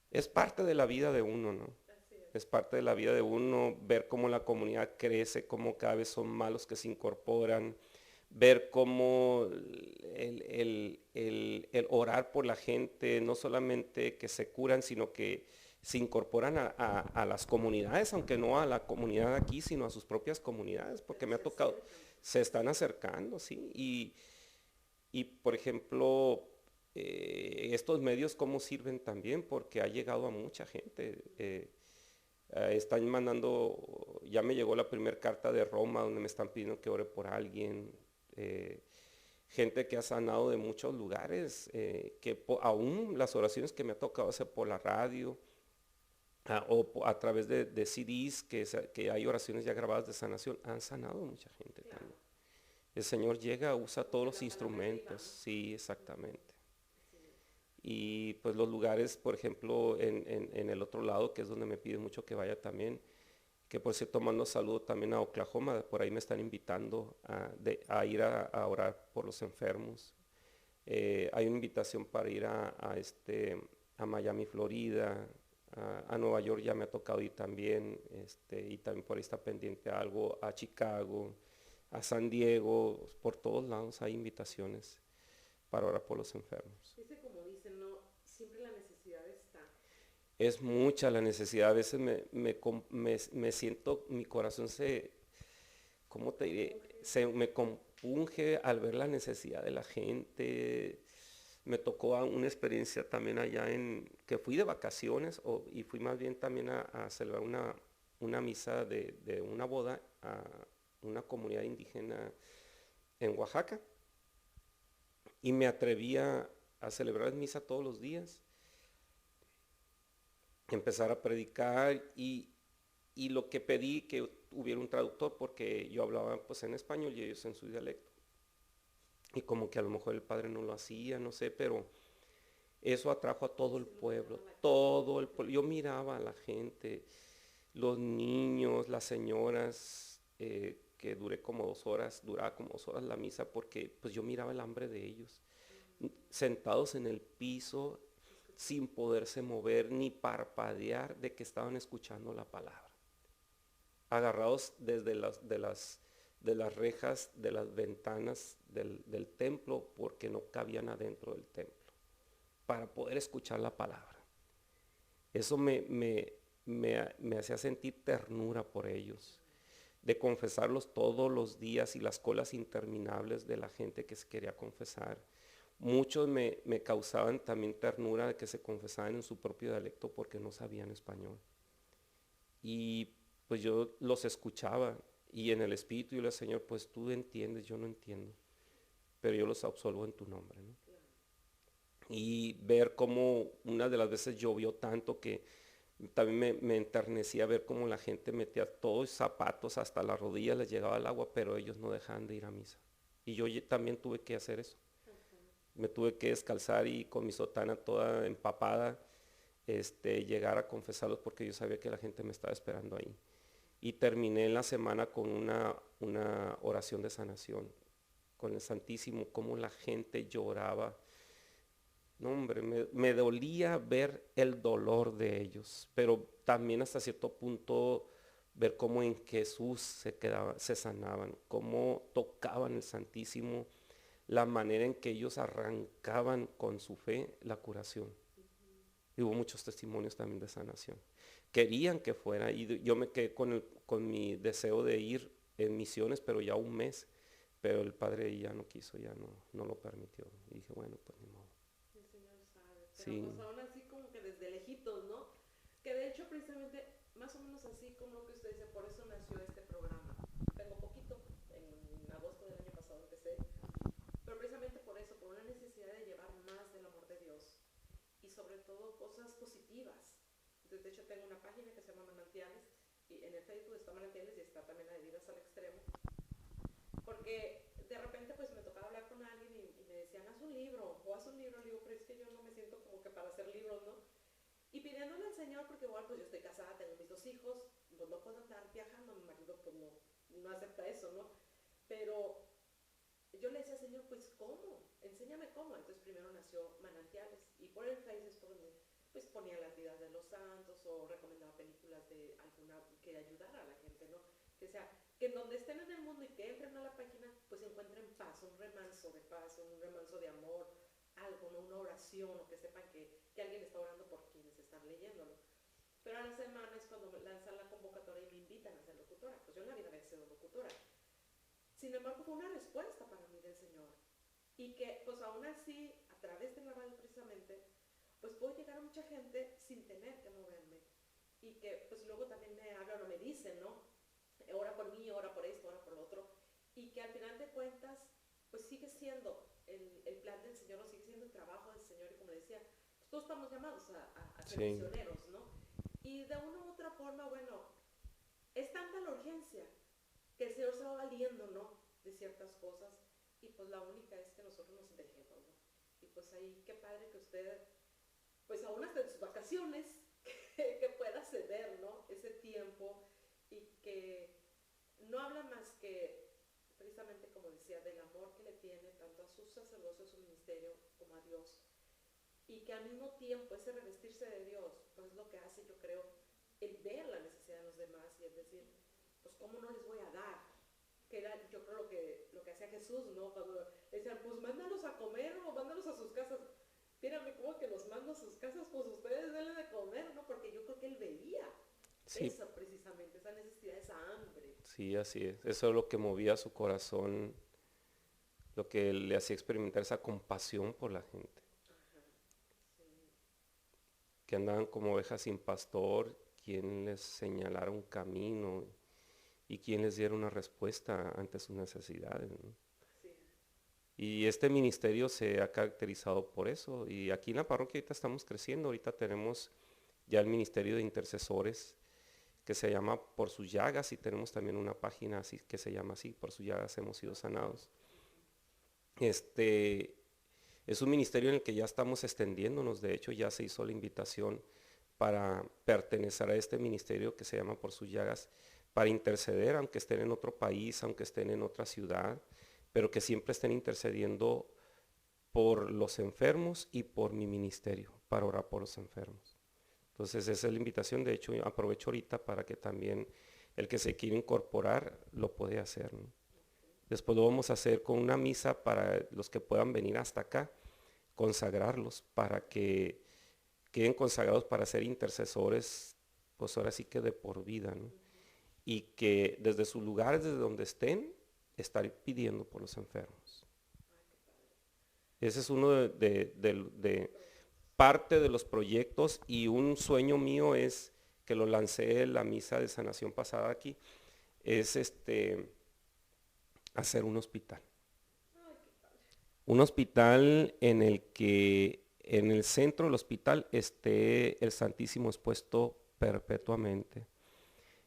es parte de la vida de uno, ¿no? Así es. Es parte de la vida de uno ver cómo la comunidad crece, cómo cada vez son más los que se incorporan, ver cómo el orar por la gente, no solamente que se curan, sino que se incorporan a las comunidades, aunque no a la comunidad aquí, sino a sus propias comunidades, porque me ha Se tocado, acercan. se están acercando, ¿sí? Y por ejemplo, estos medios cómo sirven también, porque ha llegado a mucha gente. Están mandando, ya me llegó la primera carta de Roma donde me están pidiendo que ore por alguien. Gente que ha sanado de muchos lugares, aún las oraciones que me ha tocado hacer por la radio, a través de CDs, que hay oraciones ya grabadas de sanación, han sanado mucha gente también. El Señor llega, usa todos los instrumentos, sí, exactamente. Y pues los lugares, por ejemplo, en el otro lado, que es donde me piden mucho que vaya también, que por cierto mando saludo también a Oklahoma, por ahí me están invitando a ir a orar por los enfermos. Hay una invitación para ir a Miami, Florida, a Nueva York ya me ha tocado ir también, y también por ahí está pendiente algo, a Chicago, a San Diego, por todos lados hay invitaciones para orar por los enfermos. Dice como dicen, no, siempre la necesidad está. Es mucha la necesidad, a veces me siento, mi corazón ¿cómo te diré? Me compunge al ver la necesidad de la gente. Me tocó una experiencia también allá que fui de vacaciones y fui más bien también a celebrar una misa de una boda a una comunidad indígena en Oaxaca. Y me atrevía a celebrar misa todos los días, empezar a predicar y lo que pedí que hubiera un traductor porque yo hablaba pues en español y ellos en su dialecto. Y como que a lo mejor el padre no lo hacía, no sé, pero eso atrajo a todo el pueblo, todo el pueblo. Yo miraba a la gente, los niños, las señoras, que duraba como 2 horas la misa porque pues yo miraba el hambre de ellos, sentados en el piso sin poderse mover ni parpadear de que estaban escuchando la palabra, agarrados desde de las rejas de las ventanas del templo porque no cabían adentro del templo para poder escuchar la palabra. Eso me hacía sentir ternura por ellos, de confesarlos todos los días y las colas interminables de la gente que se quería confesar. Muchos me causaban también ternura de que se confesaban en su propio dialecto porque no sabían español. Y pues yo los escuchaba y en el espíritu yo le decía, Señor, pues tú entiendes, yo no entiendo, pero yo los absolvo en tu nombre, ¿no? Y ver cómo una de las veces llovió tanto que también me enternecía ver cómo la gente metía todos zapatos hasta las rodillas, les llegaba el agua, pero ellos no dejaban de ir a misa. Y yo también tuve que hacer eso. Me tuve que descalzar y con mi sotana toda empapada, llegar a confesarlos porque yo sabía que la gente me estaba esperando ahí. Y terminé la semana con una oración de sanación, con el Santísimo, cómo la gente lloraba. No, hombre, me dolía ver el dolor de ellos, pero también hasta cierto punto ver cómo en Jesús se sanaban, cómo tocaban el Santísimo, la manera en que ellos arrancaban con su fe la curación. Y hubo muchos testimonios también de sanación. Querían que fuera, y yo me quedé con mi deseo de ir en misiones, pero ya un mes, pero el padre ya no quiso, ya no lo permitió. Y dije, bueno, pues ni modo. El Señor sabe, pero Sí. pues aún así como que desde lejitos, ¿no? Que de hecho precisamente, más o menos así como lo que usted dice, por eso nació este programa. Tengo poquito, en agosto del año pasado empecé, pero precisamente por eso, por una necesidad de llevar más del amor de Dios y sobre todo cosas positivas. Entonces, de hecho tengo una página que se llama Manantiales y en el Facebook está Manantiales y está también la de Vidas al Extremo, porque de repente pues me tocaba hablar con alguien y me decían haz un libro o haz un libro, le digo, pero es que yo no me siento como que para hacer libros, ¿no? Y pidiéndole al Señor, porque igual pues yo estoy casada, tengo mis 2 hijos, pues no puedo andar viajando, mi marido pues no acepta eso, ¿no? Pero yo le decía, Señor, pues ¿cómo? Enséñame cómo. Entonces primero nació Manantiales y por el Facebook es por donde pues ponía las vidas de los santos o recomendaba películas de alguna que ayudara a la gente, ¿no? Que sea, que en donde estén en el mundo y que entren a la página, pues encuentren paz, un remanso de paz, un remanso de amor, algo, ¿no? Una oración, o que sepan que alguien está orando por quienes están leyéndolo. Pero a la semana es cuando lanzan la convocatoria y me invitan a ser locutora. Pues yo en la vida había sido locutora. Sin embargo, fue una respuesta para mí del Señor. Y que, pues aún así, a través de la radio precisamente, pues puedo llegar a mucha gente sin tener que moverme. Y que pues luego también me hablan o me dicen, ¿no? Ora por mí, ora por esto, ora por lo otro. Y que al final de cuentas, pues sigue siendo el plan del Señor, o sigue siendo el trabajo del Señor. Y como decía, pues todos estamos llamados a ser Sí. misioneros, ¿no? Y de una u otra forma, bueno, es tanta la urgencia que el Señor se va valiendo, ¿no? De ciertas cosas. Y pues la única es que nosotros nos dejemos, ¿no? Y pues ahí, qué padre que usted, pues aún hasta en sus vacaciones, que pueda ceder, ¿no? Ese tiempo y que no habla más que, precisamente como decía, del amor que le tiene tanto a su sacerdocio, a su ministerio, como a Dios. Y que al mismo tiempo ese revestirse de Dios, pues es lo que hace, yo creo, el ver la necesidad de los demás y el decir, pues cómo no les voy a dar. Que era, yo creo, lo que hacía Jesús, ¿no? Cuando decían, pues mándalos a comer o mándalos a sus casas. Mírame, ¿cómo que los mando a sus casas? Pues ustedes denle de comer, ¿no? Porque yo creo que él veía Sí, eso precisamente, esa necesidad, esa hambre. sí, así es. Eso es lo que movía su corazón, lo que le hacía experimentar esa compasión por la gente, Ajá, sí. que andaban como ovejas sin pastor, quien les señalara un camino y quien les diera una respuesta ante sus necesidades, ¿no? Sí. Y este ministerio se ha caracterizado por eso. Y aquí en la parroquia ahorita estamos creciendo. Ahorita tenemos ya el ministerio de intercesores que se llama Por sus llagas y tenemos también una página así que se llama así, Por sus llagas hemos sido sanados. Este es un ministerio en el que ya estamos extendiéndonos. De hecho, ya se hizo la invitación para pertenecer a este ministerio que se llama Por sus llagas, para interceder, aunque estén en otro país, aunque estén en otra ciudad, pero que siempre estén intercediendo por los enfermos y por mi ministerio, para orar por los enfermos. Entonces esa es la invitación. De hecho, aprovecho ahorita para que también el que se quiera incorporar lo puede hacer, ¿no? Después lo vamos a hacer con una misa para los que puedan venir hasta acá, consagrarlos para que queden consagrados para ser intercesores, pues ahora sí que de por vida, ¿no? Y que desde sus lugares, desde donde estén, estar pidiendo por los enfermos. Ese es uno de parte de los proyectos, y un sueño mío es, que lo lancé en la misa de sanación pasada aquí, es hacer un hospital. Un hospital en el que en el centro del hospital esté el Santísimo expuesto perpetuamente,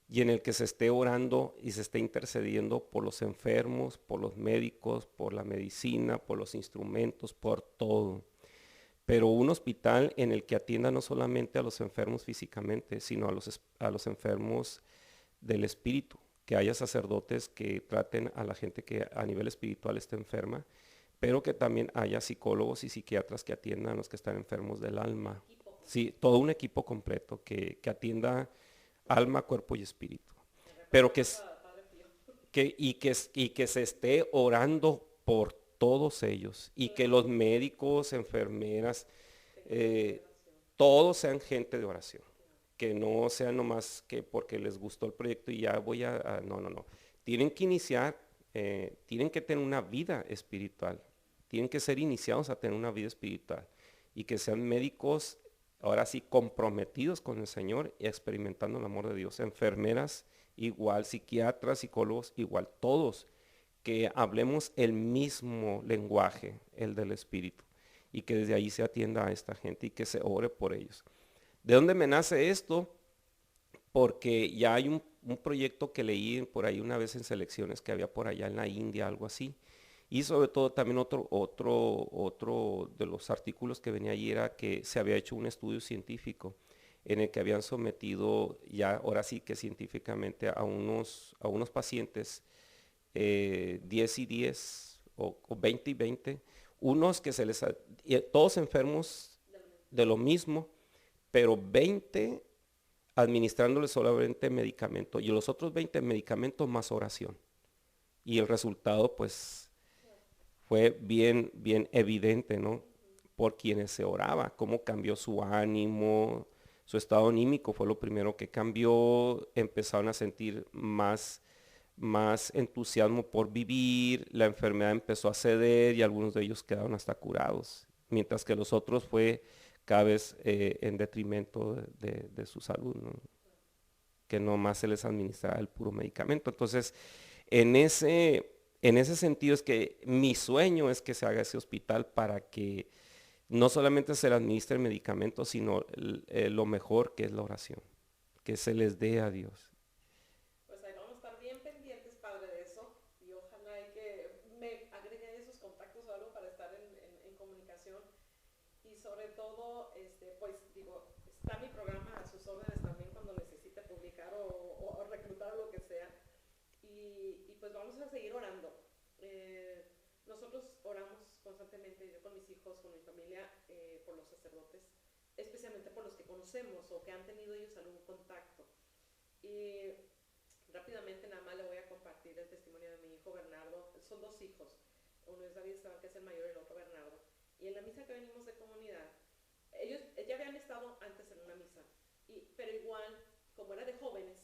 y en el que se esté orando y se esté intercediendo por los enfermos, por los médicos, por la medicina, por los instrumentos, por todo. Pero un hospital en el que atienda no solamente a los enfermos físicamente, sino a los enfermos del espíritu, que haya sacerdotes que traten a la gente que a nivel espiritual está enferma, pero que también haya psicólogos y psiquiatras que atiendan a los que están enfermos del alma. Sí, todo un equipo completo que atienda alma, cuerpo y espíritu. Pero que se esté orando por todos ellos, y que los médicos, enfermeras, todos sean gente de oración. Que no sean nomás que porque les gustó el proyecto y ya voy no, no, no. Tienen que iniciar, tienen que tener una vida espiritual. Tienen que ser iniciados a tener una vida espiritual. Y que sean médicos, ahora sí, comprometidos con el Señor y experimentando el amor de Dios. Enfermeras igual, psiquiatras, psicólogos igual, todos. Que hablemos el mismo lenguaje, el del Espíritu. Y que desde ahí se atienda a esta gente y que se ore por ellos. ¿De dónde me nace esto? Porque ya hay un proyecto que leí por ahí una vez en selecciones que había por allá en la India, algo así. Y sobre todo también otro de los artículos que venía allí era que se había hecho un estudio científico en el que habían sometido ya, ahora sí que científicamente, a unos pacientes 10 y 10 o 20 y 20, unos que todos enfermos de lo mismo, pero 20 administrándoles solamente medicamento y los otros 20 medicamentos más oración. Y el resultado pues fue bien evidente, ¿no? Por quienes se oraba, cómo cambió su ánimo, su estado anímico fue lo primero que cambió, empezaron a sentir más entusiasmo por vivir, la enfermedad empezó a ceder y algunos de ellos quedaron hasta curados. mientras que los otros fue cada vez en detrimento de su salud, ¿no? Que nomás se les administraba el puro medicamento. Entonces, en ese sentido es que mi sueño es que se haga ese hospital para que no solamente se le administre el medicamento, sino lo mejor que es la oración, que se les dé a Dios. Pues ahí vamos a estar bien pendientes, padre, de eso. Y ojalá y que me agregue esos contactos o algo para estar en comunicación. Y sobre todo, pues digo, está mi programa a sus órdenes también cuando necesite publicar o reclutar o lo que sea. Y pues vamos a seguir orando. Nosotros oramos constantemente, yo con mis hijos, con mi familia, por los sacerdotes, especialmente por los que conocemos o que han tenido ellos algún contacto. Y rápidamente nada más le voy a compartir el testimonio de mi hijo Bernardo. Son dos hijos, uno es David Esteban, que es el mayor, y el otro Bernardo. Y en la misa que venimos de comunidad, ellos ya habían estado antes en una misa, pero igual, como era de jóvenes,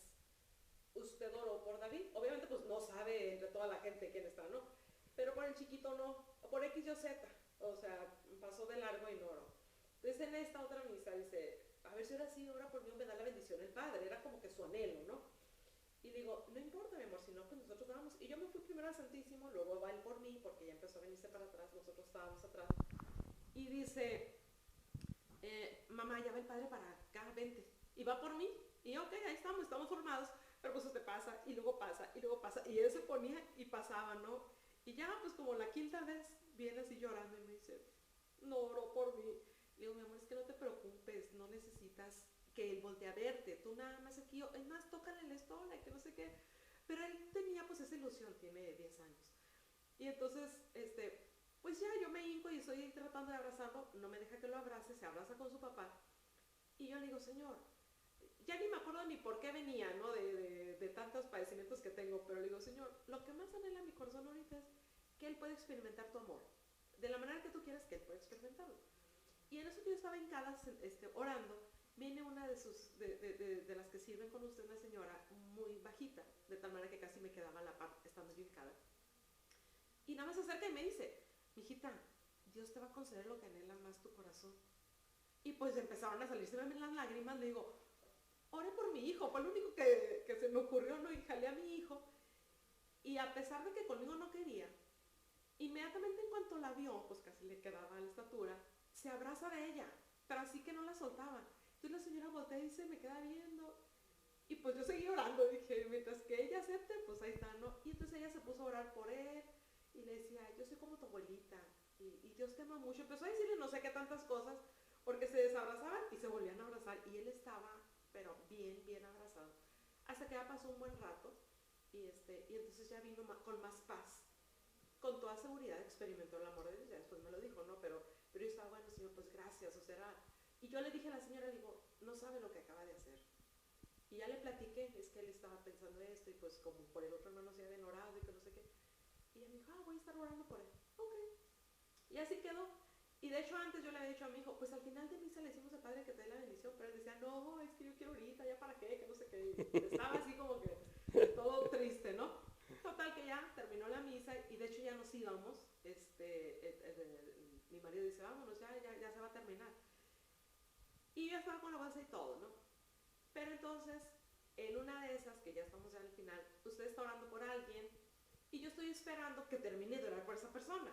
usted oró por David. Obviamente pues no sabe entre toda la gente quién está, ¿no? Pero por el chiquito no, por X y Z, o sea, pasó de largo y no oró. Entonces en esta otra misa dice, a ver si ahora sí, ora por mí, me da la bendición el Padre, era como que su anhelo, ¿no? Y digo, no importa, mi amor, si no, pues nosotros vamos. Y yo me fui primero al Santísimo, luego va él por mí, porque ya empezó a venirse para atrás, nosotros estábamos atrás. Y dice, mamá, ya va el Padre para acá, vente. Y va por mí, y ok, ahí estamos formados, pero pues usted pasa, y luego pasa, y luego pasa. Y él se ponía y pasaba, ¿no? Y ya, pues como la quinta vez, viene así llorando y me dice, no oró por mí. Le digo, mi amor, es que no te preocupes, no necesitas que él voltee a verte, tú nada más aquí, es más, tócale la estola y que no sé qué. Pero él tenía pues esa ilusión, tiene 10 años. Y entonces, pues ya yo me hinco y estoy tratando de abrazarlo, no me deja que lo abrace, se abraza con su papá. Y yo le digo, Señor, ya ni me acuerdo ni por qué venía, ¿no? De tantos padecimientos que tengo, pero le digo, Señor, lo que más anhela mi corazón ahorita es que él pueda experimentar tu amor, de la manera que tú quieras que él pueda experimentarlo. Y en eso que yo estaba hincada orando, viene una de las que sirven con usted, una señora muy bajita, de tal manera que casi me quedaba a la par estando yo hincada. Y nada más se acerca y me dice, mijita, Dios te va a conceder lo que anhela más tu corazón. Y pues empezaron a salirse las lágrimas, le digo, ore por mi hijo, fue lo único que se me ocurrió, ¿no? Y jalé a mi hijo. Y a pesar de que conmigo no quería, inmediatamente en cuanto la vio, pues casi le quedaba la estatura, se abraza de ella, pero así que no la soltaba. Entonces la señora voltea y se me queda viendo. Y pues yo seguí orando, dije, mientras que ella acepte, pues ahí está, ¿no? Y entonces ella se puso a orar por él y le decía, yo soy como tu abuelita y Dios te ama mucho. Empezó a decirle no sé qué tantas cosas, porque se desabrazaban y se volvían a abrazar y él estaba, pero bien, bien abrazado. Hasta que ya pasó un buen rato y entonces ya vino con más paz. Con toda seguridad experimentó el amor de Dios, ya después me lo dijo, ¿no? Pero yo estaba, bueno, Señor, pues gracias, o sea, y yo le dije a la señora, le digo, no sabe lo que acaba de hacer. Y ya le platiqué, es que él estaba pensando esto, y pues como por el otro hermano se había orado y que no sé qué. Y ella me dijo, voy a estar orando por él. Ok. Y así quedó. Y de hecho antes yo le había dicho a mi hijo, pues al final de misa le decimos al Padre que te dé la bendición, pero él decía, no, es que yo quiero ahorita, ya para qué, que no sé qué. Y estaba así como que todo triste, ¿no? Total que ya terminó la misa y de hecho ya nos íbamos. Mi marido dice, vámonos, ya se va a terminar. Y yo estaba con la bolsa y todo, ¿no? Pero entonces, en una de esas, que ya estamos ya al final, usted está orando por alguien y yo estoy esperando que termine de orar por esa persona.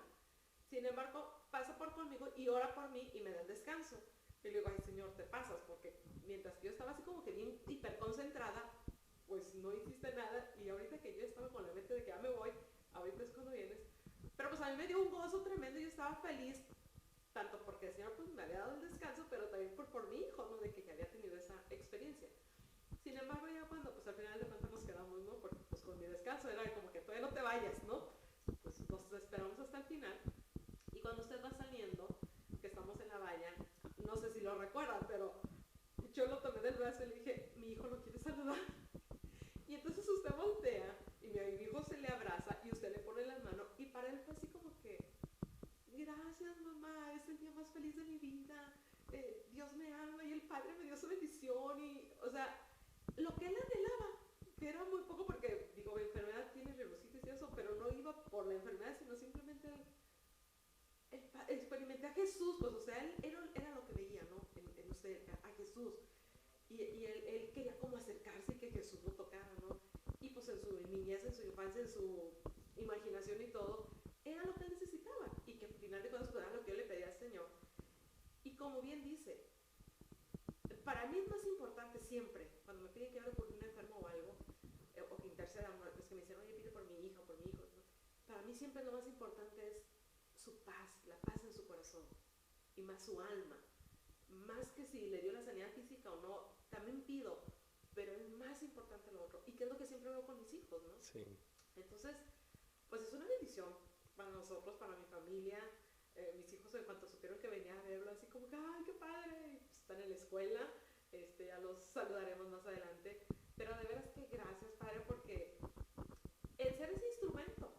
Sin embargo, pasa por conmigo y ora por mí y me da el descanso. Y le digo, ay Señor, te pasas, porque mientras que yo estaba así como que bien hiperconcentrada, pues no hiciste nada, y ahorita que yo estaba con la mente de que ya me voy, ahorita es cuando vienes. Pero pues a mí me dio un gozo tremendo y yo estaba feliz, tanto porque el Señor pues me había dado el descanso, pero también por mi hijo, ¿no? De que ya había tenido esa experiencia. Sin embargo, ya cuando pues al final de cuentas nos quedamos, ¿no? Porque pues con mi descanso era como que todavía no te vayas, ¿no? Pues nos esperamos hasta el final. Y cuando usted va saliendo, que estamos en la valla, no sé si lo recuerdan, pero yo lo tomé del brazo y le dije, mi hijo lo quiere saludar. Y entonces usted voltea y mi hijo se le abraza y usted le pone la mano y para él fue así como que, gracias mamá, es el día más feliz de mi vida, Dios me ama y el Padre me dio su bendición y, o sea, lo que él anhelaba, que era muy poco porque, digo, la enfermedad tiene relucites y eso, pero no iba por la enfermedad, sino simplemente experimenté a Jesús, pues, o sea, él era lo que veía, ¿no? En usted, a Jesús. Y él quería como acercarse y que Jesús lo tocara, ¿no? Y pues en su niñez, en su infancia, en su imaginación y todo, era lo que él necesitaba. Y que al final de cuentas, pues, era lo que yo le pedía al Señor. Y como bien dice, para mí es más importante siempre, cuando me piden que hable por un enfermo o algo, o que interceda, los que me dicen, oye, pide por mi hija o por mi hijo, ¿no? Para mí siempre lo más importante es su paz, la paz en su corazón, y más su alma. Más que si le dio la sanidad física o no, también pido, pero es más importante lo otro. Y que es lo que siempre veo con mis hijos, ¿no? Sí. Entonces, pues es una bendición para nosotros, para mi familia. Mis hijos, en cuanto supieron que venía a verlo, así como que, ¡ay, qué padre! Pues están en la escuela, ya los saludaremos más adelante. Pero de veras que gracias, Padre, porque el ser ese instrumento,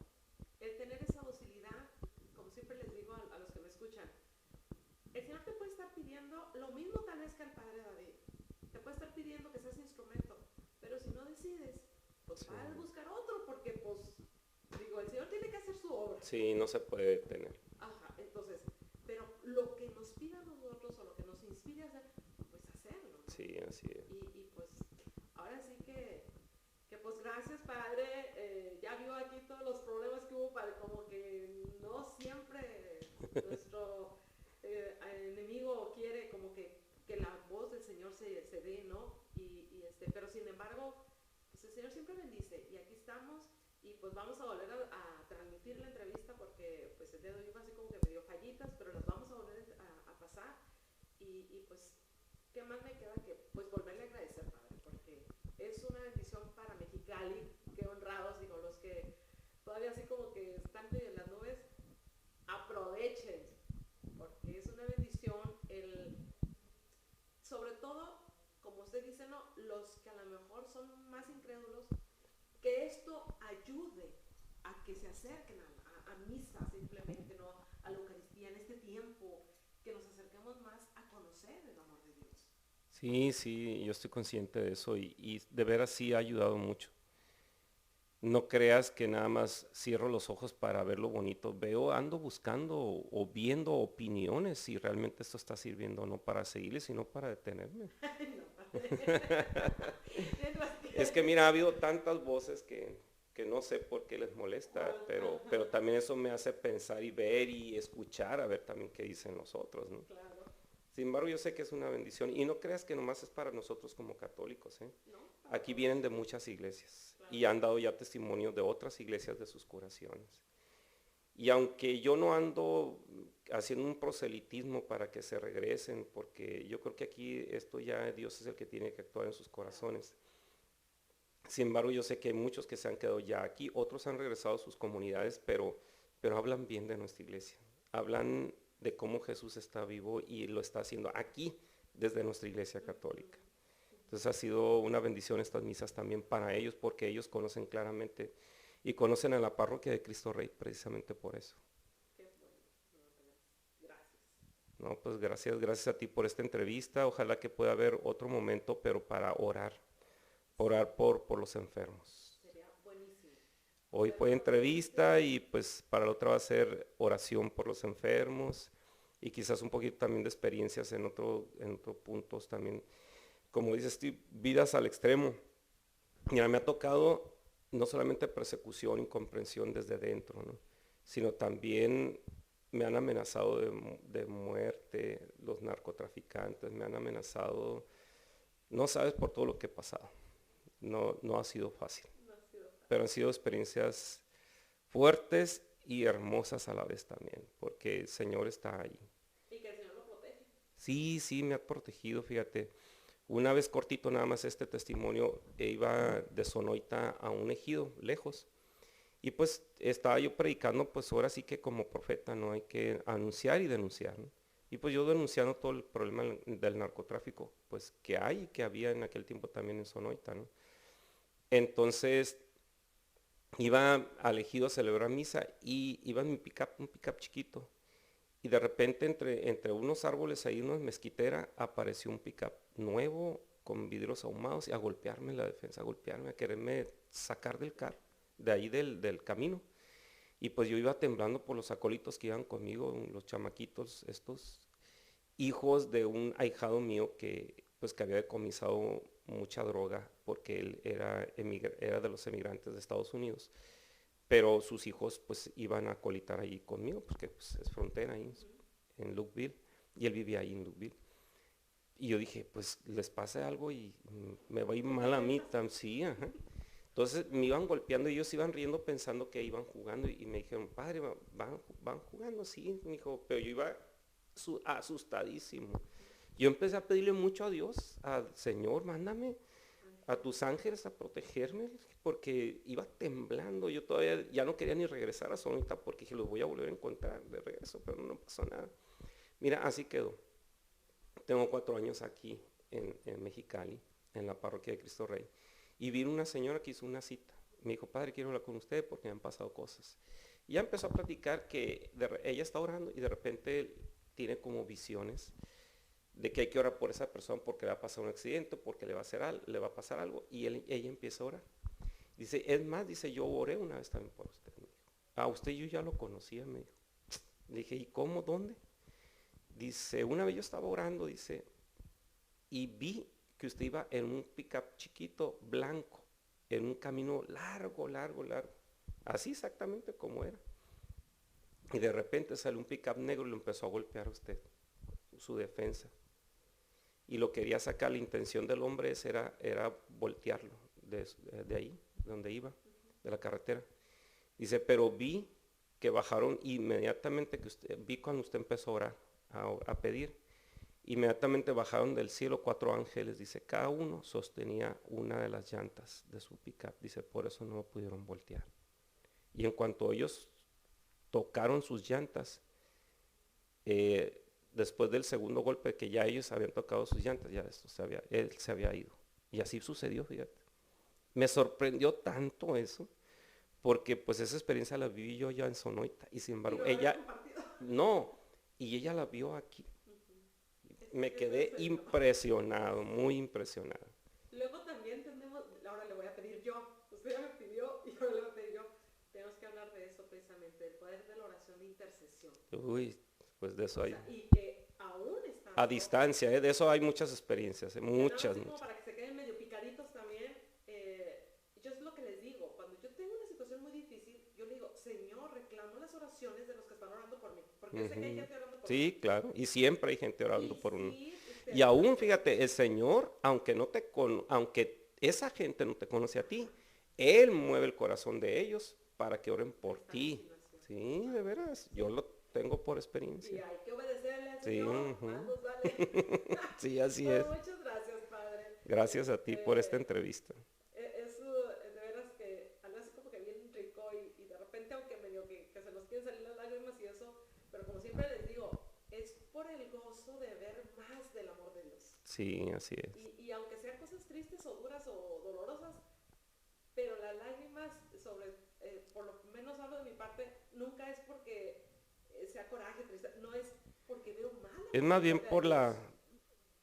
el tener esa docilidad, como siempre les digo a los que me escuchan, el Señor te puede estar pidiendo lo mismo tal vez que al Padre David. Te puede estar pidiendo que seas instrumento, pero si no decides, pues Sí. vas a buscar otro, porque pues, digo, el Señor tiene que hacer su obra. Sí, no se puede detener. Ajá, entonces, pero lo que nos pida a nosotros o lo que nos inspire a hacer, pues hacerlo, ¿no? Sí, así es. Y pues, ahora sí que pues gracias, Padre. Ya vio aquí todos los problemas que hubo, Padre, como que no siempre nuestro enemigo quiere como que la voz del Señor se dé, ¿no? Pero sin embargo, pues el Señor siempre bendice, y aquí estamos. Y pues vamos a volver a transmitir la entrevista, porque pues el día de hoy fue así como que medio fallitas, pero las vamos a volver a pasar. Y pues, ¿qué más me queda que pues volverle a agradecer, Padre? Porque es una bendición para Mexicali. Qué honrados, digo, los que todavía así como que están medio en las nubes, aprovechen, porque es una bendición sobre todo, como usted dice, ¿no? Los que a lo mejor son más incrédulos, que esto ayude a que se acerquen a misa simplemente, ¿no? A la Eucaristía en este tiempo, que nos acerquemos más a conocer el amor de Dios. Sí, sí, yo estoy consciente de eso y de veras sí ha ayudado mucho. No creas que nada más cierro los ojos para ver lo bonito. Ando buscando o viendo opiniones si realmente esto está sirviendo o no para seguirle, sino para detenerme. Es que mira, ha habido tantas voces que no sé por qué les molesta, pero también eso me hace pensar y ver y escuchar, a ver también qué dicen los otros, ¿no? Claro. Sin embargo, yo sé que es una bendición y no creas que nomás es para nosotros como católicos, ¿eh? ¿No? Aquí vienen de muchas iglesias Claro. y han dado ya testimonio de otras iglesias de sus curaciones. Y aunque yo no ando haciendo un proselitismo para que se regresen, porque yo creo que aquí esto ya Dios es el que tiene que actuar en sus corazones. Sin embargo, yo sé que hay muchos que se han quedado ya aquí, otros han regresado a sus comunidades, pero hablan bien de nuestra iglesia. Hablan de cómo Jesús está vivo y lo está haciendo aquí, desde nuestra iglesia católica. Entonces ha sido una bendición estas misas también para ellos, porque ellos conocen claramente y conocen a la parroquia de Cristo Rey precisamente por eso. Qué bueno. Gracias. No, pues gracias a ti por esta entrevista. Ojalá que pueda haber otro momento, pero para orar por los enfermos. Sería buenísimo. Hoy fue entrevista y pues para la otra va a ser oración por los enfermos y quizás un poquito también de experiencias en otros puntos también. Como dices, vidas al extremo. Mira, me ha tocado no solamente persecución, incomprensión desde dentro, ¿no? Sino también me han amenazado de muerte, los narcotraficantes, me han amenazado, no sabes por todo lo que he pasado. No ha sido fácil, No ha sido fácil. pero han sido experiencias fuertes y hermosas a la vez también, porque el Señor está ahí. Y que el Señor lo protege. Sí, me ha protegido, fíjate. Una vez cortito nada más este testimonio, iba de Sonoita a un ejido, lejos. Y pues estaba yo predicando, pues ahora sí que como profeta, ¿no? Hay que anunciar y denunciar, ¿no? Y pues yo denunciando todo el problema del narcotráfico, pues que hay y que había en aquel tiempo también en Sonoita, ¿no? Entonces iba al ejido a celebrar misa y iba en mi un pickup chiquito. Y de repente entre unos árboles ahí, una mezquitera, apareció un pickup nuevo con vidrios ahumados y a golpearme en la defensa, a golpearme, a quererme sacar del carro, de ahí del camino. Y pues yo iba temblando por los acólitos que iban conmigo, los chamaquitos, estos hijos de un ahijado mío que pues que había decomisado mucha droga porque él era de los emigrantes de Estados Unidos. Pero sus hijos pues iban a acolitar ahí conmigo porque pues, es frontera ahí en Lukeville y él vivía ahí en Lukeville. Y yo dije, pues les pase algo y me va a ir mal a mí, sí, ajá. Entonces me iban golpeando y ellos iban riendo pensando que iban jugando y me dijeron, padre, van jugando, sí, me dijo, pero yo iba asustadísimo. Yo empecé a pedirle mucho a Dios, al Señor, mándame a tus ángeles a protegerme, porque iba temblando. Yo todavía ya no quería ni regresar a Sonita porque dije, los voy a volver a encontrar de regreso, pero no pasó nada. Mira, así quedó. Tengo 4 años aquí en Mexicali, en la parroquia de Cristo Rey. Y vino una señora que hizo una cita. Me dijo, padre, quiero hablar con usted porque me han pasado cosas. Y ya empezó a platicar que ella está orando y de repente tiene como visiones de que hay que orar por esa persona porque le va a pasar un accidente, porque le va a pasar algo. Y ella empieza a orar. Dice, es más, dice, yo oré una vez también por usted. Me dijo, a usted yo ya lo conocía, me dijo. Le dije, ¿y cómo? ¿Dónde? Dice, una vez yo estaba orando, dice, y vi que usted iba en un pickup chiquito, blanco, en un camino largo, largo, largo, así exactamente como era. Y de repente salió un pickup negro y lo empezó a golpear a usted, su defensa. Y lo quería sacar, la intención del hombre era voltearlo de ahí, donde iba, de la carretera. Dice, pero vi que bajaron inmediatamente, vi cuando usted empezó a orar, a pedir. Inmediatamente bajaron del cielo 4 ángeles, dice, cada uno sostenía una de las llantas de su pickup, dice, por eso no pudieron voltear. Y en cuanto ellos tocaron sus llantas, después del segundo golpe que ya ellos habían tocado sus llantas, ya él se había ido. Y así sucedió, fíjate. Me sorprendió tanto eso, porque pues esa experiencia la viví yo ya en Sonoita, y sin embargo, no, y ella la vio aquí. Me quedé impresionado, muy impresionado. Luego también tenemos, ahora le voy a pedir yo, usted ya me pidió y ahora le voy a pedir yo, tenemos que hablar de eso precisamente, del poder de la oración de intercesión. Uy, pues de eso hay. Y que aún está a distancia, de eso hay muchas experiencias, muchas. Como para que se queden medio picaditos también, yo es lo que les digo, cuando yo tengo una situación muy difícil, yo le digo, Señor, reclamo las oraciones de los que están orando por mí, porque sé que hay gente orando por mí. Sí, claro, y siempre hay gente orando por uno. Sí, y aún, fíjate, el Señor, aunque esa gente no te conoce a ti, Él mueve el corazón de ellos para que oren por ti. Sí, de veras, yo lo tengo por experiencia. Y hay que obedecerle al Sí, Señor. Vamos, dale. sí, así es. Muchas gracias, Padre. Gracias a ti por esta entrevista. Eso, de veras que algo así como que bien rico y de repente, aunque medio que se nos quieren salir las lágrimas y eso, pero como siempre les digo, es por el gozo de ver más del amor de Dios. Sí, así es. Y aunque sean cosas tristes o duras o dolorosas, pero las lágrimas por lo menos hablo de mi parte, nunca es porque sea coraje, tristeza, no es porque veo mal. Es más bien por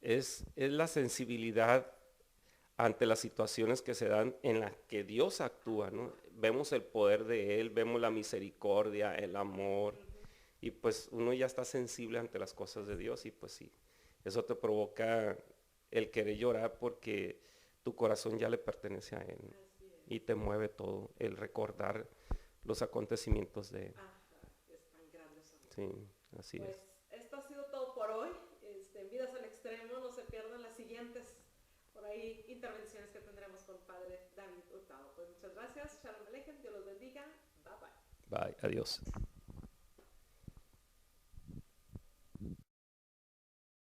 es la sensibilidad ante las situaciones que se dan en las que Dios actúa, ¿no? Vemos el poder de Él, vemos la misericordia, el amor, y pues uno ya está sensible ante las cosas de Dios y pues sí, eso te provoca el querer llorar porque tu corazón ya le pertenece a Él, ¿no? Y te mueve todo, el recordar los acontecimientos de Él. Es tan grande eso. Sí, así pues, es. Esto ha sido todo por hoy. Vidas al extremo, no se pierdan las siguientes por ahí intervenciones que tendremos con Padre David Hurtado. Pues muchas gracias, Shalom Aleichem, Dios los bendiga, bye bye. Bye, adiós.